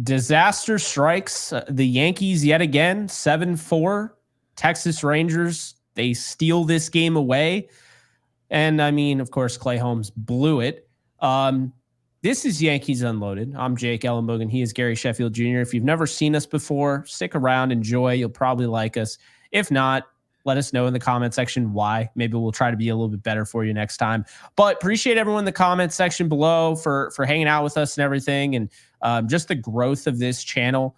Disaster strikes the Yankees yet again, 7-4. Texas Rangers, they steal this game away. And I mean, of course, Clay Holmes blew it. This is Yankees Unloaded. I'm Jake Ellenbogen. He is Gary Sheffield Jr. If you've never seen us before, stick around, enjoy. You'll probably like us. If not, let us know in the comment section why. Maybe we'll try to be a little bit better for you next time. But appreciate everyone in the comment section below for hanging out with us and everything, and just the growth of this channel.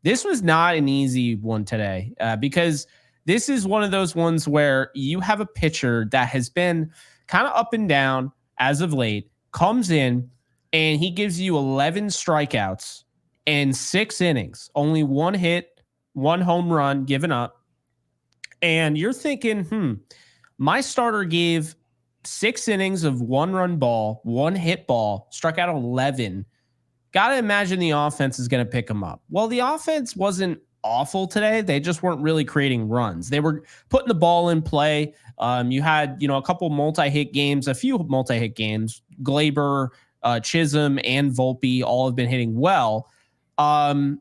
This was not an easy one today because this is one of those ones where you have a pitcher that has been kind of up and down as of late, comes in and he gives you 11 strikeouts and 6 innings, only 1 hit, 1 home run given up. And you're thinking, my starter gave 6 innings of 1-run ball, 1 hit ball, struck out 11. Got to imagine the offense is going to pick him up. Well, the offense wasn't awful today. They just weren't really creating runs. They were putting the ball in play. You had, a couple multi-hit games, a few multi-hit games. Glaber, Chisholm, and Volpe all have been hitting well. But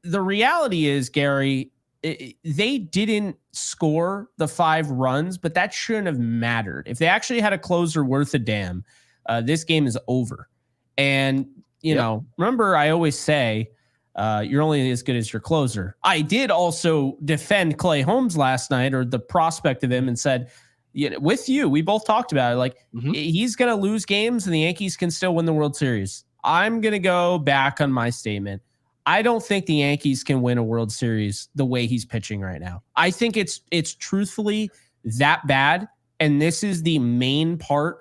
the reality is, Gary, they didn't score the 5 runs, but that shouldn't have mattered. If they actually had a closer worth a damn, this game is over. And, remember, I always say, you're only as good as your closer. I did also defend Clay Holmes last night, or the prospect of him, and said, with you, we both talked about it. Like, he's going to lose games and the Yankees can still win the World Series. I'm going to go back on my statement. I don't think the Yankees can win a World Series the way he's pitching right now. I think it's truthfully that bad. And this is the main part.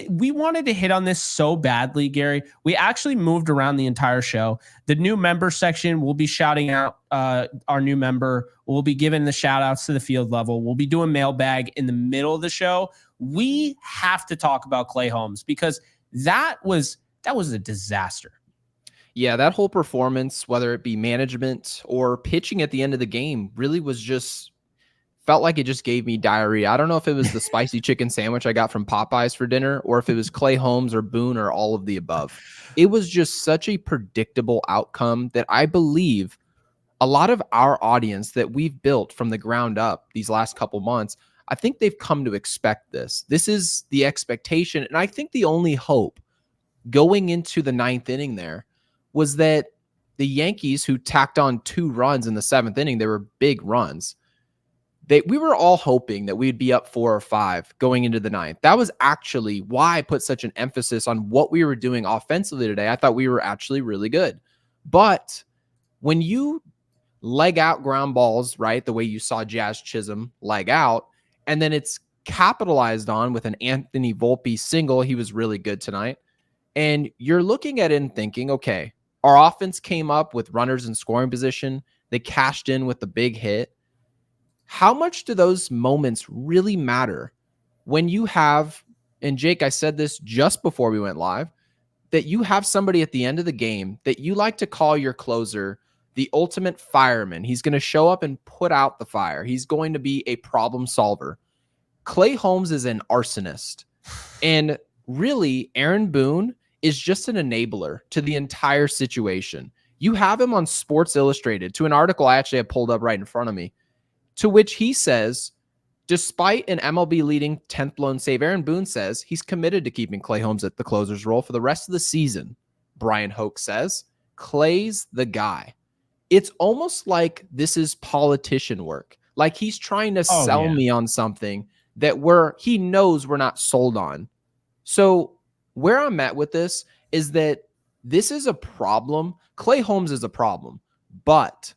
We wanted to hit on this so badly, Gary. We actually moved around the entire show. The new member section, we'll be shouting out our new member. We'll be giving the shout outs to the field level. We'll be doing mailbag in the middle of the show. We have to talk about Clay Holmes because that was a disaster. Yeah, that whole performance, whether it be management or pitching at the end of the game, really was just felt like it just gave me diarrhea. I don't know if it was the spicy chicken sandwich I got from Popeyes for dinner or if it was Clay Holmes or Boone or all of the above. It was just such a predictable outcome that I believe a lot of our audience that we've built from the ground up these last couple months, I think they've come to expect this. This is the expectation. And I think the only hope going into the 9th inning there was that the Yankees, who tacked on 2 runs in the 7th inning, they were big runs. We were all hoping that we'd be up 4 or 5 going into the 9th. That was actually why I put such an emphasis on what we were doing offensively today. I thought we were actually really good. But when you leg out ground balls, right, the way you saw Jazz Chisholm leg out, and then it's capitalized on with an Anthony Volpe single, he was really good tonight. And you're looking at it and thinking, okay, our offense came up with runners in scoring position. They cashed in with the big hit. How much do those moments really matter when you have, and Jake, I said this just before we went live, that you have somebody at the end of the game that you like to call your closer the ultimate fireman. He's going to show up and put out the fire. He's going to be a problem solver. Clay Holmes is an arsonist. And really, Aaron Boone is just an enabler to the entire situation. You have him on Sports Illustrated, to an article I actually have pulled up right in front of me, to which he says, despite an MLB leading 10th blown save, Aaron Boone says he's committed to keeping Clay Holmes at the closer's role for the rest of the season. Brian Hoke says, Clay's the guy. It's almost like this is politician work. Like he's trying to sell me on something that he knows we're not sold on. So where I'm at with this is that this is a problem. Clay Holmes is a problem, but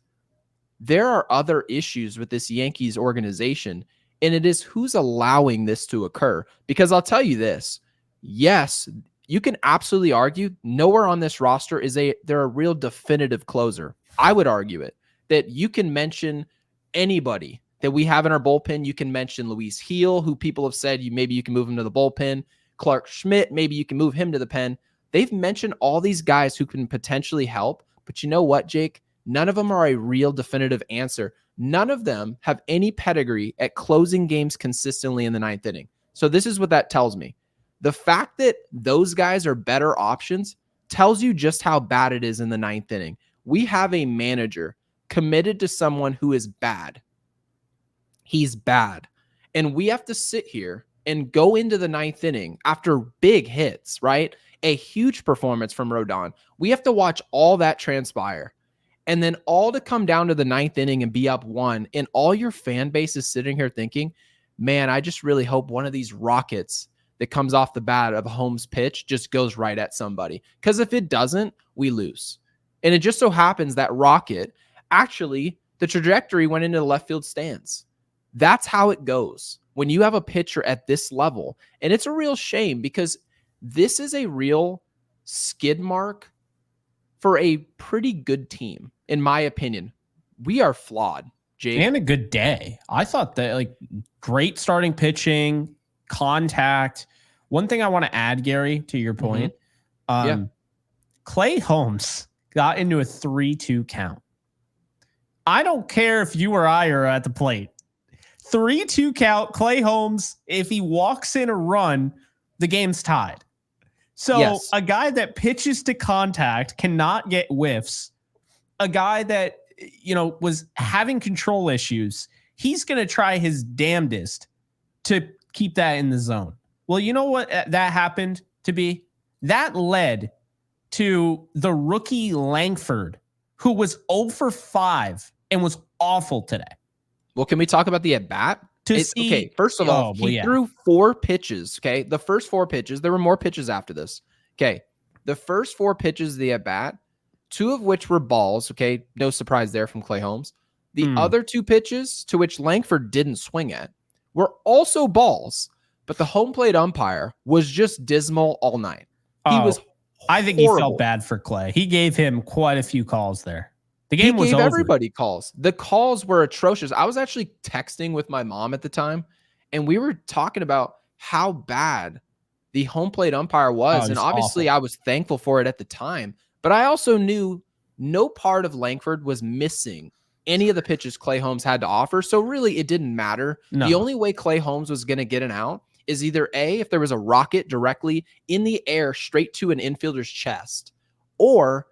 there are other issues with this Yankees organization, and it is who's allowing this to occur. Because I'll tell you this, yes, you can absolutely argue nowhere on this roster they're a real definitive closer. I would argue it, that you can mention anybody that we have in our bullpen. You can mention Luis Heel, who people have said maybe you can move him to the bullpen. Clark Schmidt, maybe you can move him to the pen. They've mentioned all these guys who can potentially help, but you know what, Jake? None of them are a real definitive answer. None of them have any pedigree at closing games consistently in the 9th inning. So this is what that tells me. The fact that those guys are better options tells you just how bad it is in the 9th inning. We have a manager committed to someone who is bad. He's bad. And we have to sit here and go into the 9th inning after big hits, right? A huge performance from Rodon. We have to watch all that transpire. And then all to come down to the 9th inning and be up 1. And all your fan base is sitting here thinking, man, I just really hope one of these rockets that comes off the bat of a Holmes pitch just goes right at somebody. Because if it doesn't, we lose. And it just so happens that rocket, actually, the trajectory went into the left field stands. That's how it goes when you have a pitcher at this level. And it's a real shame because this is a real skid mark for a pretty good team, in my opinion. We are flawed, Jake. And a good day. I thought that, like, great starting pitching, contact. One thing I want to add, Gary, to your point, Clay Holmes got into a 3-2 count. I don't care if you or I are at the plate. 3-2 count, Clay Holmes, if he walks in a run, the game's tied. So a guy that pitches to contact cannot get whiffs. A guy that, was having control issues, he's going to try his damnedest to keep that in the zone. Well, you know what that happened to be? That led to the rookie Langford, who was 0 for 5 and was awful today. Well, can we talk about the at-bat? Okay, first of all, he threw 4 pitches, okay? The first 4 pitches, there were more pitches after this. Okay, the first 4 pitches of the at-bat, 2 of which were balls, okay? No surprise there from Clay Holmes. The other 2 pitches, to which Langford didn't swing at, were also balls, but the home plate umpire was just dismal all night. I think he felt bad for Clay. He gave him quite a few calls there. The game was over. Everybody calls. The calls were atrocious. I was actually texting with my mom at the time, and we were talking about how bad the home plate umpire was. And obviously awful. I was thankful for it at the time, but I also knew no part of Langford was missing any of the pitches Clay Holmes had to offer. So really it didn't matter. No. The only way Clay Holmes was going to get an out is either A, if there was a rocket directly in the air straight to an infielder's chest, or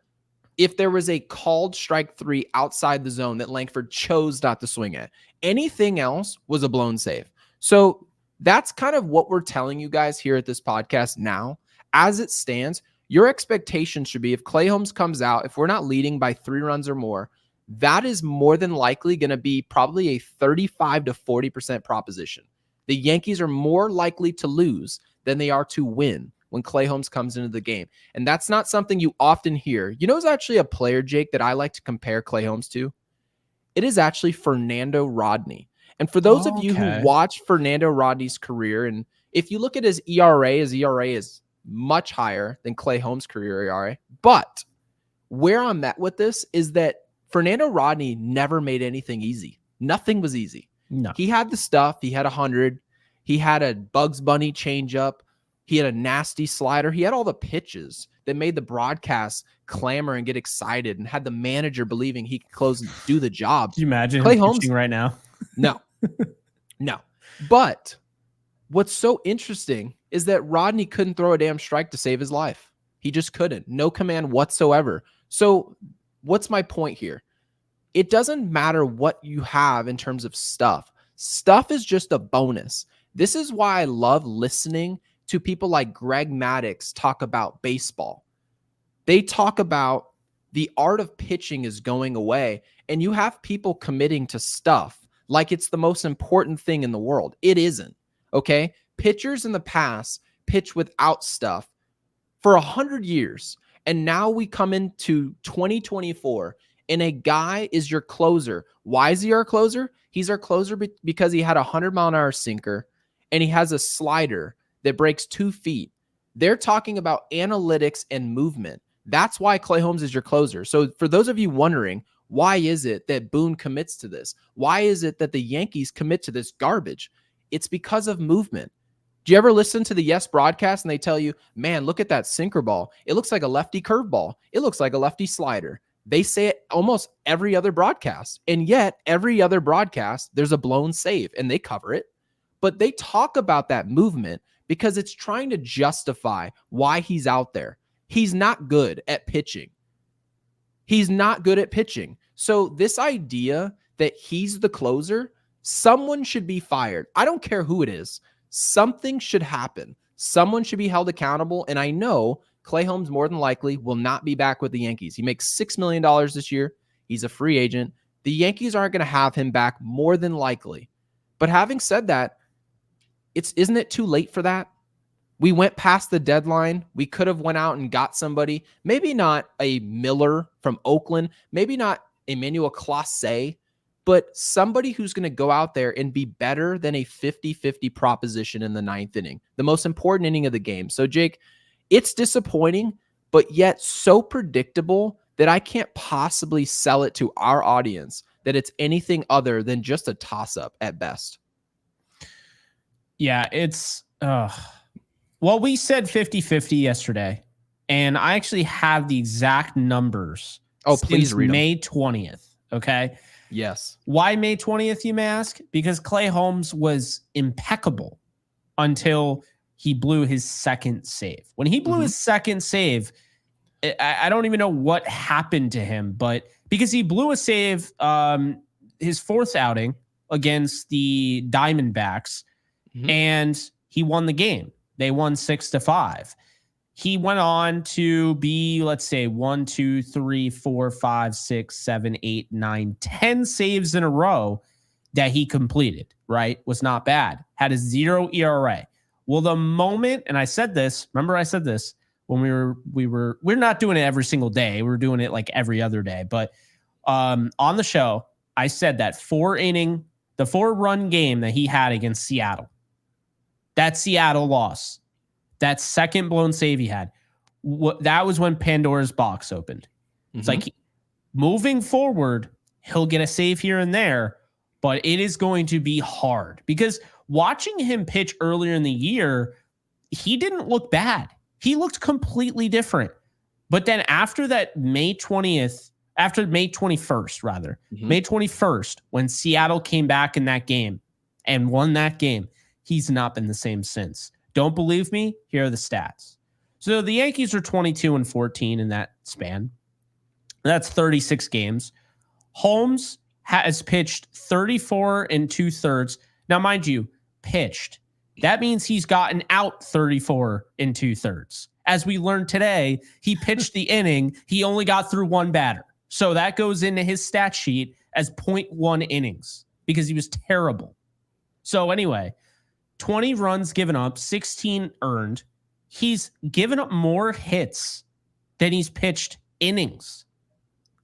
if there was a called strike 3 outside the zone that Langford chose not to swing at. Anything else was a blown save. So that's kind of what we're telling you guys here at this podcast now. As it stands, your expectation should be if Clay Holmes comes out, if we're not leading by 3 runs or more, that is more than likely going to be probably a 35 to 40% proposition. The Yankees are more likely to lose than they are to win when Clay Holmes comes into the game. And that's not something you often hear. You know, it's actually a player, Jake, that I like to compare Clay Holmes to. It is actually Fernando Rodney. And for those of you who watch Fernando Rodney's career, and if you look at his ERA is much higher than Clay Holmes' career ERA. But where I'm at with this is that Fernando Rodney never made anything easy. Nothing was easy. No. He had the stuff. He had 100. He had a Bugs Bunny changeup. He had a nasty slider. He had all the pitches that made the broadcast clamor and get excited and had the manager believing he could close and do the job. Can you imagine Clay Holmes right now? No. No. But what's so interesting is that Rodney couldn't throw a damn strike to save his life. He just couldn't. No command whatsoever. So what's my point here? It doesn't matter what you have in terms of stuff. Stuff is just a bonus. This is why I love listening to people like Greg Maddux talk about baseball. They talk about the art of pitching is going away, and you have people committing to stuff like it's the most important thing in the world. It isn't, okay? Pitchers in the past pitch without stuff for 100 years, and now we come into 2024, and a guy is your closer. Why is he our closer? He's our closer because he had a 100-mile-an-hour sinker, and he has a slider that breaks 2 feet. They're talking about analytics and movement. That's why Clay Holmes is your closer. So for those of you wondering, why is it that Boone commits to this? Why is it that the Yankees commit to this garbage? It's because of movement. Do you ever listen to the Yes broadcast and they tell you, man, look at that sinker ball. It looks like a lefty curveball. It looks like a lefty slider. They say it almost every other broadcast. And yet every other broadcast, there's a blown save and they cover it. But they talk about that movement because it's trying to justify why he's out there. He's not good at pitching. He's not good at pitching. So this idea that he's the closer, someone should be fired. I don't care who it is. Something should happen. Someone should be held accountable. And I know Clay Holmes more than likely will not be back with the Yankees. He makes $6 million this year. He's a free agent. The Yankees aren't going to have him back more than likely. But having said that, isn't it too late for that? We went past the deadline. We could have went out and got somebody, maybe not a Miller from Oakland, maybe not Emmanuel Clase, but somebody who's going to go out there and be better than a 50-50 proposition in the ninth inning, the most important inning of the game. So, Jake, it's disappointing, but yet so predictable that I can't possibly sell it to our audience that it's anything other than just a toss-up at best. Yeah, it's... Well, we said 50-50 yesterday, and I actually have the exact numbers. Oh, please read them. May 20th, okay? Yes. Why May 20th, you may ask? Because Clay Holmes was impeccable until he blew his second save. When he blew his second save, I don't even know what happened to him, but because he blew a save his fourth outing against the Diamondbacks, and he won the game. They won 6-5. He went on to be, let's say, 1, 2, 3, 4, 5, 6, 7, 8, 9, 10 saves in a row that he completed, right? Was not bad. Had a 0 ERA. Well, the moment, and I said this, remember I said this when we're not doing it every single day. We're doing it like every other day. But on the show, I said that the 4-run game that he had against Seattle, that Seattle loss, that second blown save he had, that was when Pandora's box opened. It's like moving forward, he'll get a save here and there, but it is going to be hard because watching him pitch earlier in the year, he didn't look bad. He looked completely different. But then after that May 21st, when Seattle came back in that game and won that game, he's not been the same since. Don't believe me? Here are the stats. So the Yankees are 22-14 in that span. That's 36 games. Holmes has pitched 34 2/3. Now, mind you, pitched. That means he's gotten out 34 2/3. As we learned today, he pitched the inning. He only got through one batter. So that goes into his stat sheet as 0.1 innings because he was terrible. So anyway, 20 runs given up, 16 earned. He's given up more hits than he's pitched innings.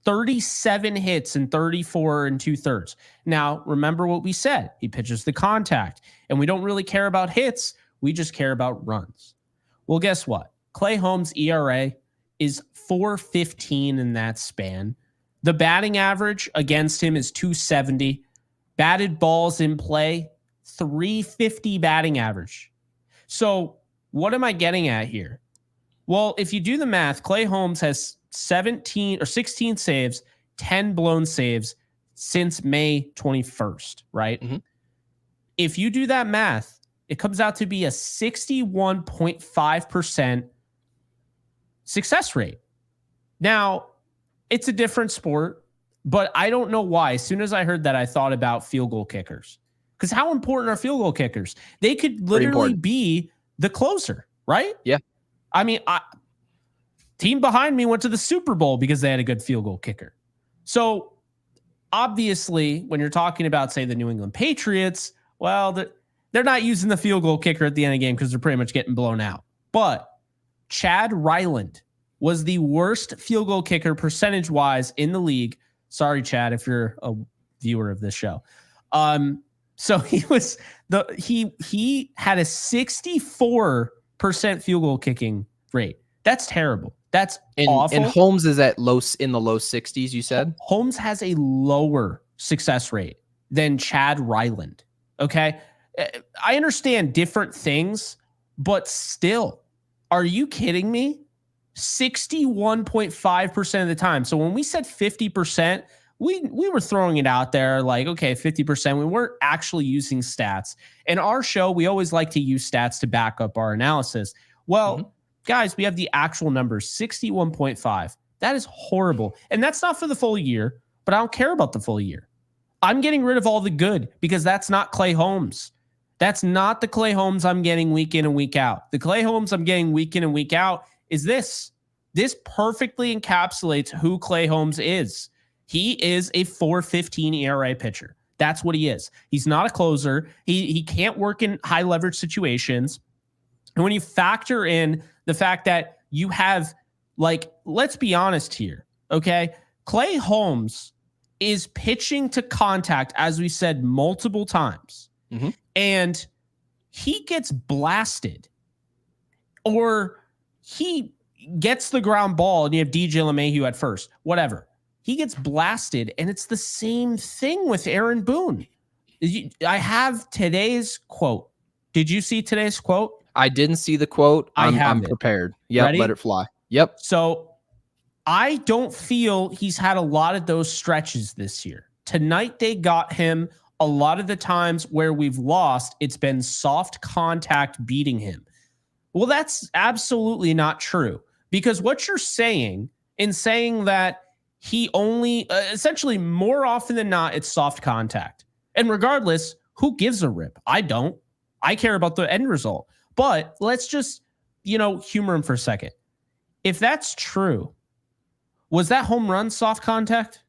37 hits and 34 2/3. Now, remember what we said. He pitches the contact, and we don't really care about hits. We just care about runs. Well, guess what? Clay Holmes' ERA is 4.15 in that span. The batting average against him is 270. Batted balls in play, 350 batting average. So what am I getting at here? Well, if you do the math, Clay Holmes has 16 saves, 10 blown saves since May 21st, right? If you do that math, it comes out to be a 61.5% success rate. Now, it's a different sport, but I don't know why. As soon as I heard that, I thought about field goal kickers. Because how important are field goal kickers? They could literally be the closer, right? Yeah. I mean, team behind me went to the Super Bowl because they had a good field goal kicker. So obviously, when you're talking about, say, the New England Patriots, well, they're not using the field goal kicker at the end of the game because they're pretty much getting blown out. But Chad Ryland was the worst field goal kicker percentage-wise in the league. Sorry, Chad, if you're a viewer of this show. So he had a 64% field goal kicking rate. That's terrible. That's awful. And Holmes is in the low 60s, you said? Holmes has a lower success rate than Chad Ryland. Okay. I understand different things, but still, are you kidding me? 61.5% of the time. So when we said 50%, we were throwing it out there like, okay, 50%. We weren't actually using stats. In our show, we always like to use stats to back up our analysis. Well, Guys, we have the actual numbers, 61.5. That is horrible. And that's not for the full year, but I don't care about the full year. I'm getting rid of all the good because that's not Clay Holmes. That's not the Clay Holmes I'm getting week in and week out. The Clay Holmes I'm getting week in and week out is this. This perfectly encapsulates who Clay Holmes is. He is a 4.15 ERA pitcher. That's what he is. He's not a closer. He can't work in high leverage situations. And when you factor in the fact that you have, like, let's be honest here, okay? Clay Holmes is pitching to contact, as we said multiple times, and he gets blasted, or he gets the ground ball, and you have DJ LeMahieu at first, whatever. He gets blasted, and it's the same thing with Aaron Boone. I have today's quote. Did you see today's quote? I didn't see the quote. I'm prepared. Yep, Ready? let it fly. Yep. So I don't feel he's had a lot of those stretches this year. Tonight they got him. A lot of the times where we've lost, it's been soft contact beating him. Well, that's absolutely not true, because what you're saying in saying that he only essentially more often than not, it's soft contact. And regardless, who gives a rip? I don't. I care about the end result. But let's just, humor him for a second. If that's true, was that home run soft contact?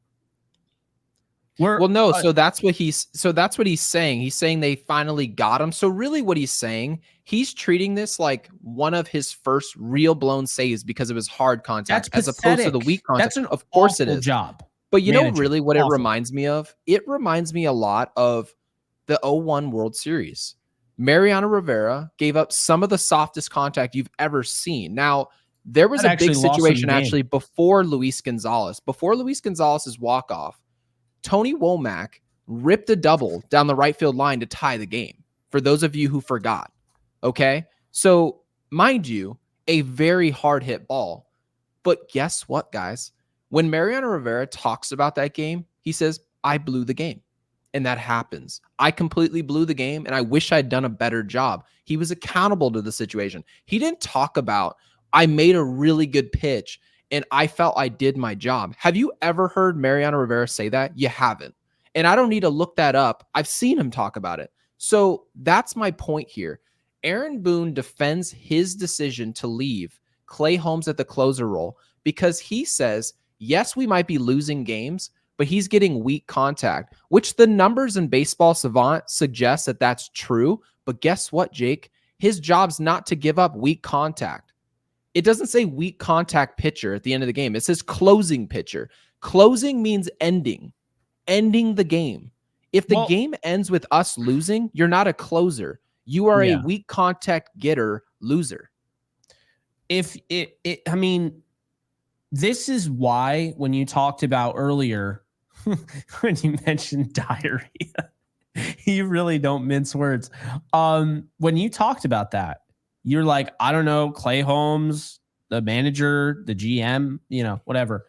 No. So that's what he's saying. He's saying they finally got him. So really what he's saying, he's treating this like one of his first real blown saves because of his hard contact, as opposed to the weak contact. That's of course it is. Job. But really what it reminds me of? It reminds me a lot of the 01 World Series. Mariano Rivera gave up some of the softest contact you've ever seen. Now, there was a big situation actually before Luis Gonzalez. Before Luis Gonzalez's walk-off, Tony Womack ripped a double down the right field line to tie the game, for those of you who forgot. Okay? So, mind you, a very hard-hit ball. But guess what, guys? When Mariano Rivera talks about that game, he says, I blew the game. And that happens. I completely blew the game, and I wish I'd done a better job. He was accountable to the situation. He didn't talk about, I made a really good pitch, and I felt I did my job. Have you ever heard Mariano Rivera say that? You haven't. And I don't need to look that up. I've seen him talk about it. So that's my point here. Aaron Boone defends his decision to leave Clay Holmes at the closer role because he says, yes, we might be losing games, but he's getting weak contact, which the numbers in Baseball Savant suggest that that's true. But guess what, Jake? His job's not to give up weak contact. It doesn't say weak contact pitcher at the end of the game. It says closing pitcher. Closing means ending the game. If the game ends with us losing, you're not a closer. You are a weak contact getter loser. This is why when you talked about earlier, when you mentioned diarrhea, you really don't mince words. When you talked about that, you're like, I don't know, Clay Holmes, the manager, the GM, whatever.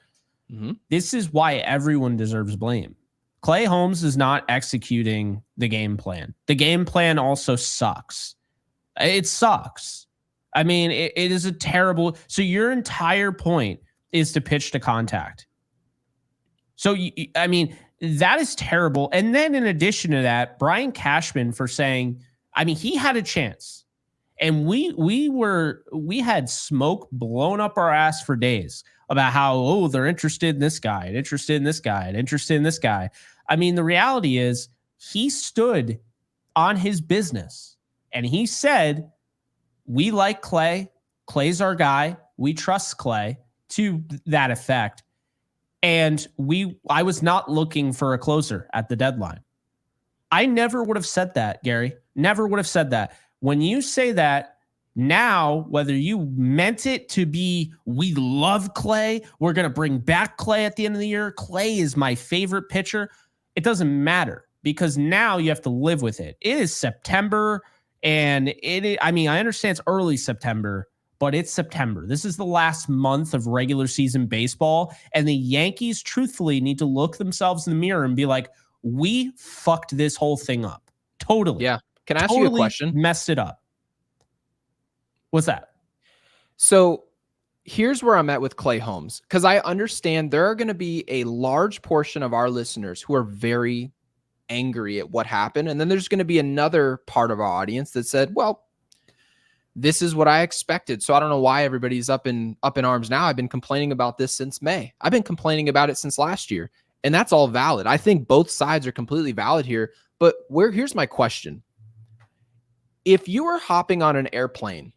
Mm-hmm. This is why everyone deserves blame. Clay Holmes is not executing the game plan. The game plan also sucks. It sucks. I mean, it is a terrible. So your entire point is to pitch to contact. So, that is terrible. And then in addition to that, Brian Cashman for saying, he had a chance. And we had smoke blown up our ass for days about how, they're interested in this guy and interested in this guy and interested in this guy. The reality is he stood on his business and he said, we like Clay. Clay's our guy. We trust Clay, to that effect. And I was not looking for a closer at the deadline. I never would have said that, Gary. Never would have said that. When you say that now, whether you meant it to be, we love Clay, we're going to bring back Clay at the end of the year, Clay is my favorite pitcher, it doesn't matter because now you have to live with it. It is September, and I understand it's early September, but it's September. This is the last month of regular season baseball, and the Yankees truthfully need to look themselves in the mirror and be like, we fucked this whole thing up. Totally. Yeah. Can I ask you a question? Messed it up. What's that? So here's where I'm at with Clay Holmes, because I understand there are going to be a large portion of our listeners who are very angry at what happened. And then there's going to be another part of our audience that said, well, this is what I expected. So I don't know why everybody's up in arms now. I've been complaining about this since May. I've been complaining about it since last year. And that's all valid. I think both sides are completely valid here. But here's my question. If you were hopping on an airplane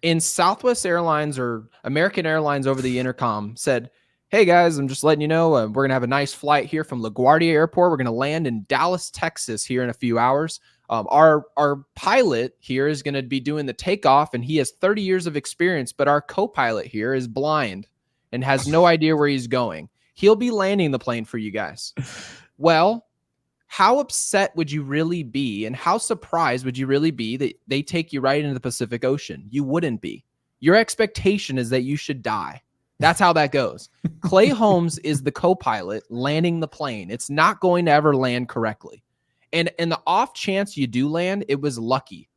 and Southwest Airlines or American Airlines over the intercom said, hey guys, I'm just letting you know, we're going to have a nice flight here from LaGuardia Airport. We're going to land in Dallas, Texas here in a few hours. Our pilot here is going to be doing the takeoff, and he has 30 years of experience, but our co-pilot here is blind and has no idea where he's going. He'll be landing the plane for you guys. Well, how upset would you really be, and how surprised would you really be that they take you right into the Pacific Ocean? You wouldn't be. Your expectation is that you should die. That's how that goes. Clay Holmes is the co-pilot landing the plane. It's not going to ever land correctly. And in the off chance you do land, it was lucky.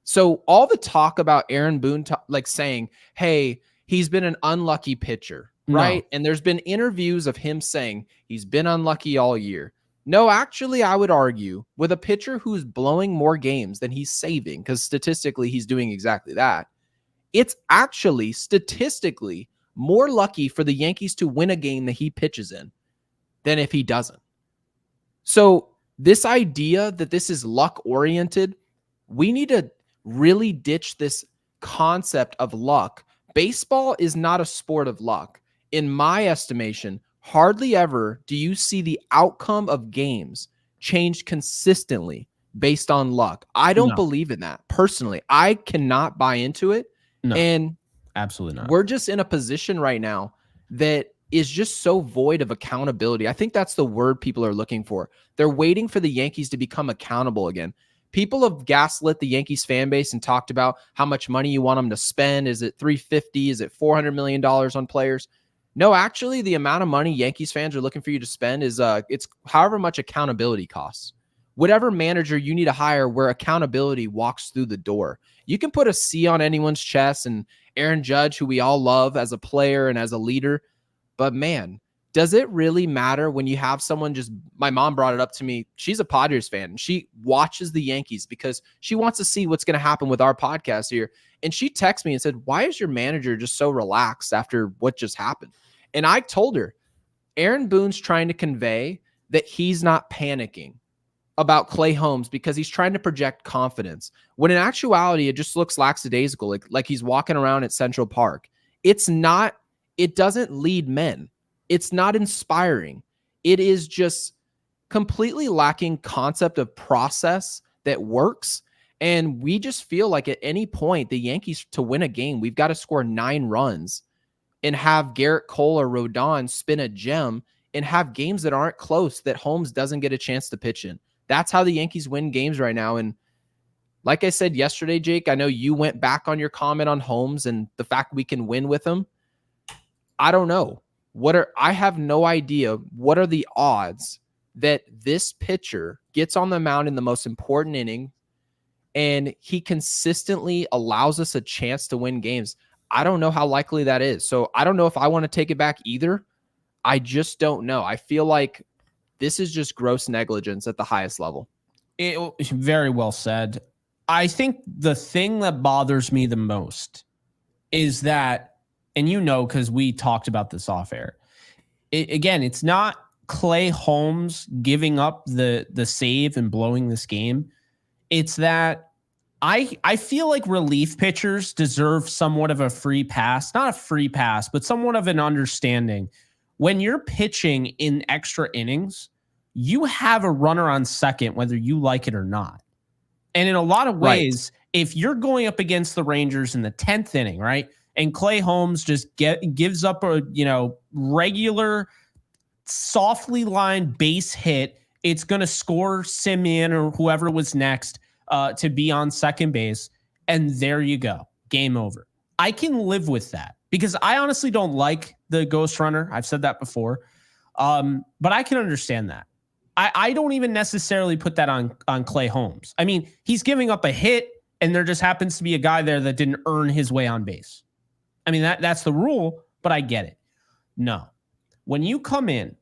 So all the talk about Aaron Boone, like saying, hey, he's been an unlucky pitcher, right? No. And there's been interviews of him saying he's been unlucky all year. No, actually, I would argue with a pitcher who's blowing more games than he's saving, because statistically he's doing exactly that. It's actually statistically more lucky for the Yankees to win a game that he pitches in than if he doesn't. So this idea that this is luck oriented, we need to really ditch this concept of luck. Baseball is not a sport of luck. In my estimation, hardly ever do you see the outcome of games change consistently based on luck. I don't believe in that. Personally, I cannot buy into it. No, and absolutely not. We're just in a position right now that is just so void of accountability. I think that's the word people are looking for. They're waiting for the Yankees to become accountable again. People have gaslit the Yankees fan base and talked about how much money you want them to spend. Is it $350? Is it $400 million on players? No, actually, the amount of money Yankees fans are looking for you to spend is it's however much accountability costs. Whatever manager you need to hire where accountability walks through the door. You can put a C on anyone's chest, and Aaron Judge, who we all love as a player and as a leader, but man, does it really matter when you have someone my mom brought it up to me. She's a Padres fan, and she watches the Yankees because she wants to see what's going to happen with our podcast here. And she texted me and said, why is your manager just so relaxed after what just happened? And I told her, Aaron Boone's trying to convey that he's not panicking about Clay Holmes because he's trying to project confidence, when in actuality, it just looks lackadaisical, like he's walking around at Central Park. It's not, it doesn't lead men. It's not inspiring. It is just completely lacking concept of process that works. And we just feel like at any point, the Yankees, to win a game, we've got to score 9 runs and have Garrett Cole or Rodon spin a gem and have games that aren't close that Holmes doesn't get a chance to pitch in. That's how the Yankees win games right now. And like I said yesterday, Jake, I know you went back on your comment on Holmes and the fact we can win with him. I don't know. I have no idea what are the odds that this pitcher gets on the mound in the most important inning and he consistently allows us a chance to win games. I don't know how likely that is. So I don't know if I want to take it back either. I just don't know. I feel like this is just gross negligence at the highest level. Very well said. I think the thing that bothers me the most is that, and because we talked about this off air, again, it's not Clay Holmes giving up the save and blowing this game. It's that I feel like relief pitchers deserve somewhat of a free pass, not a free pass, but somewhat of an understanding. When you're pitching in extra innings, you have a runner on second, whether you like it or not. And in a lot of ways, if you're going up against the Rangers in the 10th inning, right, and Clay Holmes just gives up a regular, softly lined base hit, it's going to score Simeon or whoever was next to be on second base, and there you go, game over. I can live with that because I honestly don't like the ghost runner. I've said that before, but I can understand that. I don't even necessarily put that on Clay Holmes. I mean, he's giving up a hit, and there just happens to be a guy there that didn't earn his way on base. I mean, that's the rule, but I get it. No. When you come in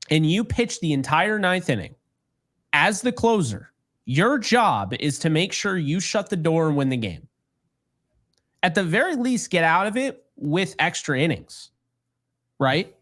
and you pitch the entire ninth inning as the closer, your job is to make sure you shut the door and win the game. At the very least, get out of it with extra innings, right?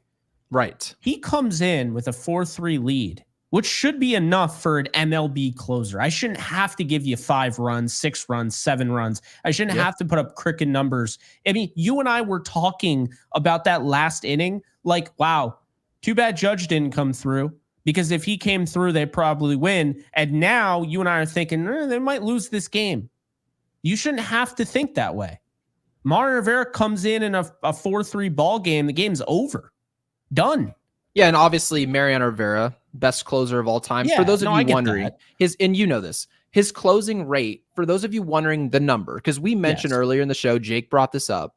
Right. He comes in with a 4-3 lead, which should be enough for an MLB closer. I shouldn't have to give you 5 runs, 6 runs, 7 runs. I shouldn't have to put up cricket numbers. I mean, you and I were talking about that last inning, like, wow, too bad Judge didn't come through, because if he came through, they'd probably win. And now you and I are thinking, they might lose this game. You shouldn't have to think that way. Mariano Rivera comes in a 4-3 ball game. The game's over. Done. Yeah, and obviously Mariano Rivera, best closer of all time. Yeah, for those of you wondering, that. and you know this, his closing rate, for those of you wondering the number, because we mentioned earlier in the show, Jake brought this up,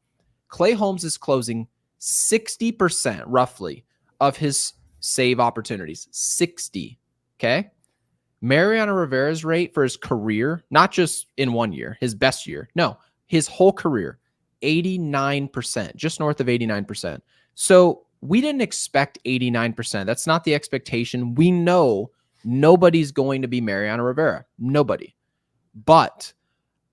Clay Holmes is closing 60% roughly of his save opportunities. 60. Okay. Mariano Rivera's rate for his career, not just in 1 year, his best year, no, his whole career, 89%, just north of 89%. So we didn't expect 89%. That's not the expectation. We know nobody's going to be Mariano Rivera. Nobody. But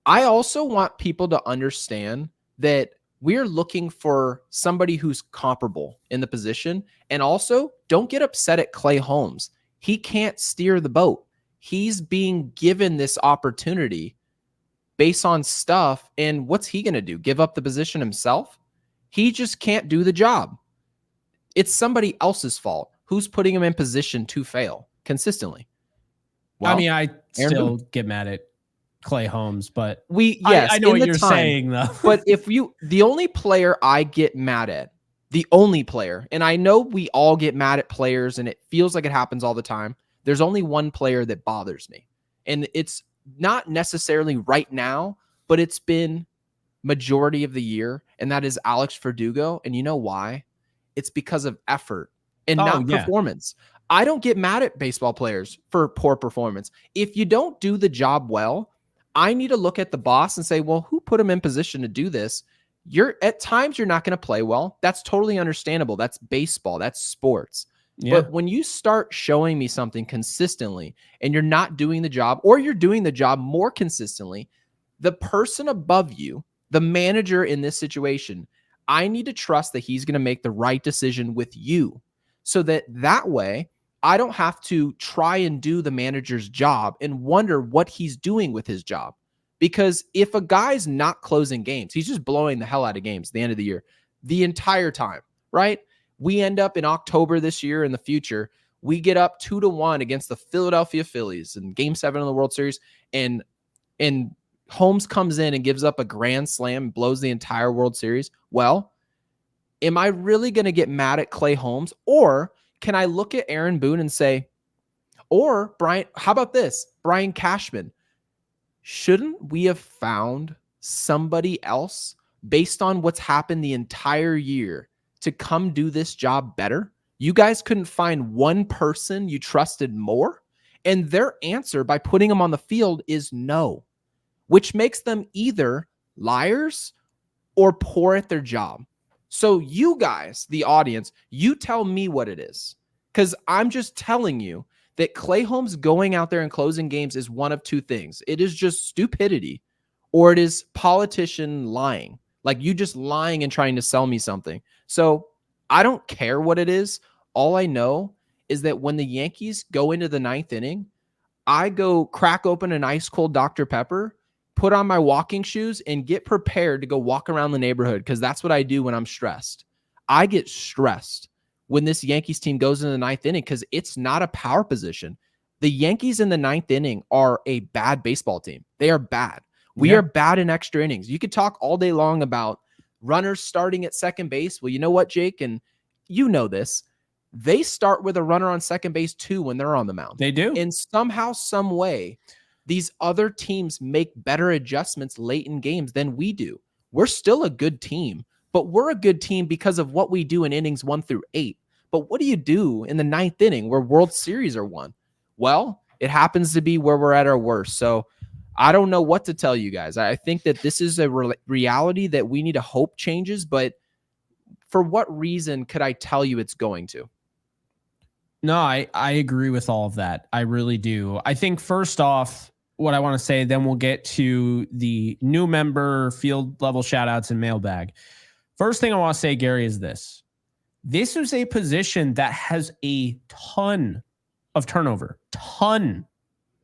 I also want people to understand that we're looking for somebody who's comparable in the position. And also, don't get upset at Clay Holmes. He can't steer the boat. He's being given this opportunity based on stuff. And what's he going to do? Give up the position himself? He just can't do the job. It's somebody else's fault who's putting him in position to fail consistently. Well, I mean, I still get mad at Clay Holmes, but I know what you're saying though. But the only player I get mad at, the only player, and I know we all get mad at players and it feels like it happens all the time. There's only one player that bothers me, and it's not necessarily right now, but it's been majority of the year, and that is Alex Verdugo. And you know why? It's because of effort and not performance. I don't get mad at baseball players for poor performance. If you don't do the job well, I need to look at the boss and say, well, who put him in position to do this? At times you're not going to play well. That's totally understandable. That's baseball. That's sports. Yeah. But when you start showing me something consistently and you're not doing the job, or you're doing the job more consistently, the person above you, the manager in this situation, I need to trust that he's going to make the right decision with you, so that way I don't have to try and do the manager's job and wonder what he's doing with his job. Because if a guy's not closing games, he's just blowing the hell out of games at the end of the year, the entire time, right? We end up in October this year, in the future, we get up 2-1 against the Philadelphia Phillies in Game 7 of the World Series, and Holmes comes in and gives up a grand slam, blows the entire World Series. Well, am I really going to get mad at Clay Holmes? Or can I look at Aaron Boone and say, or Brian, how about this? Brian Cashman, shouldn't we have found somebody else based on what's happened the entire year to come do this job better? You guys couldn't find one person you trusted more? And their answer by putting them on the field is no, which makes them either liars or poor at their job. So you guys, the audience, you tell me what it is, because I'm just telling you that Clay Holmes going out there and closing games is one of two things. It is just stupidity, or it is politician lying, like you just lying and trying to sell me something. So I don't care what it is. All I know is that when the Yankees go into the ninth inning, I go crack open an ice cold Dr. Pepper, put on my walking shoes, and get prepared to go walk around the neighborhood, because that's what I do when I'm stressed. I get stressed when this Yankees team goes into the ninth inning, because it's not a power position. The Yankees in the ninth inning are a bad baseball team. They are bad. We are bad in extra innings. You could talk all day long about runners starting at second base. Well, you know what, Jake? And you know this. They start with a runner on second base too when they're on the mound. They do. And somehow, some way, these other teams make better adjustments late in games than we do. We're still a good team, but we're a good team because of what we do in innings 1 through 8. But what do you do in the ninth inning where World Series are won? Well, it happens to be where we're at our worst. So I don't know what to tell you guys. I think that this is a reality that we need to hope changes, but for what reason could I tell you it's going to? No, I agree with all of that. I really do. I think first off, what I want to say, then we'll get to the new member field level shout outs and mailbag. First thing I want to say, Gary, is this. This is a position that has a ton of turnover. Ton.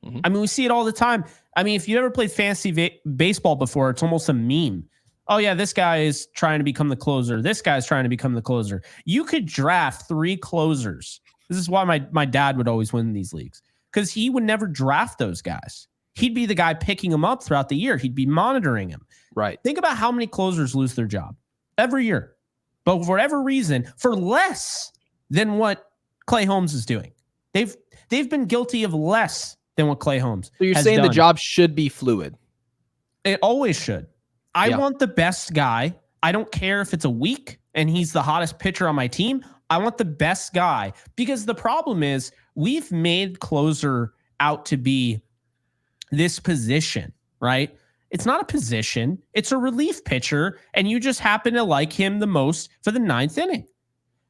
Mm-hmm. I mean, we see it all the time. I mean, if you ever played fantasy baseball before, it's almost a meme. Oh, yeah, this guy is trying to become the closer. This guy's trying to become the closer. You could draft 3 closers. This is why my dad would always win these leagues, because he would never draft those guys. He'd be the guy picking them up throughout the year. He'd be monitoring them. Right. Think about how many closers lose their job every year, but for whatever reason, for less than what Clay Holmes is doing. They've been guilty of less than what Clay Holmes. So you're saying done. The job should be fluid. It always should. I want the best guy. I don't care if it's a week and he's the hottest pitcher on my team. I want the best guy, because the problem is we've made closer out to be this position, right? It's not a position. It's a relief pitcher, and you just happen to like him the most for the 9th inning.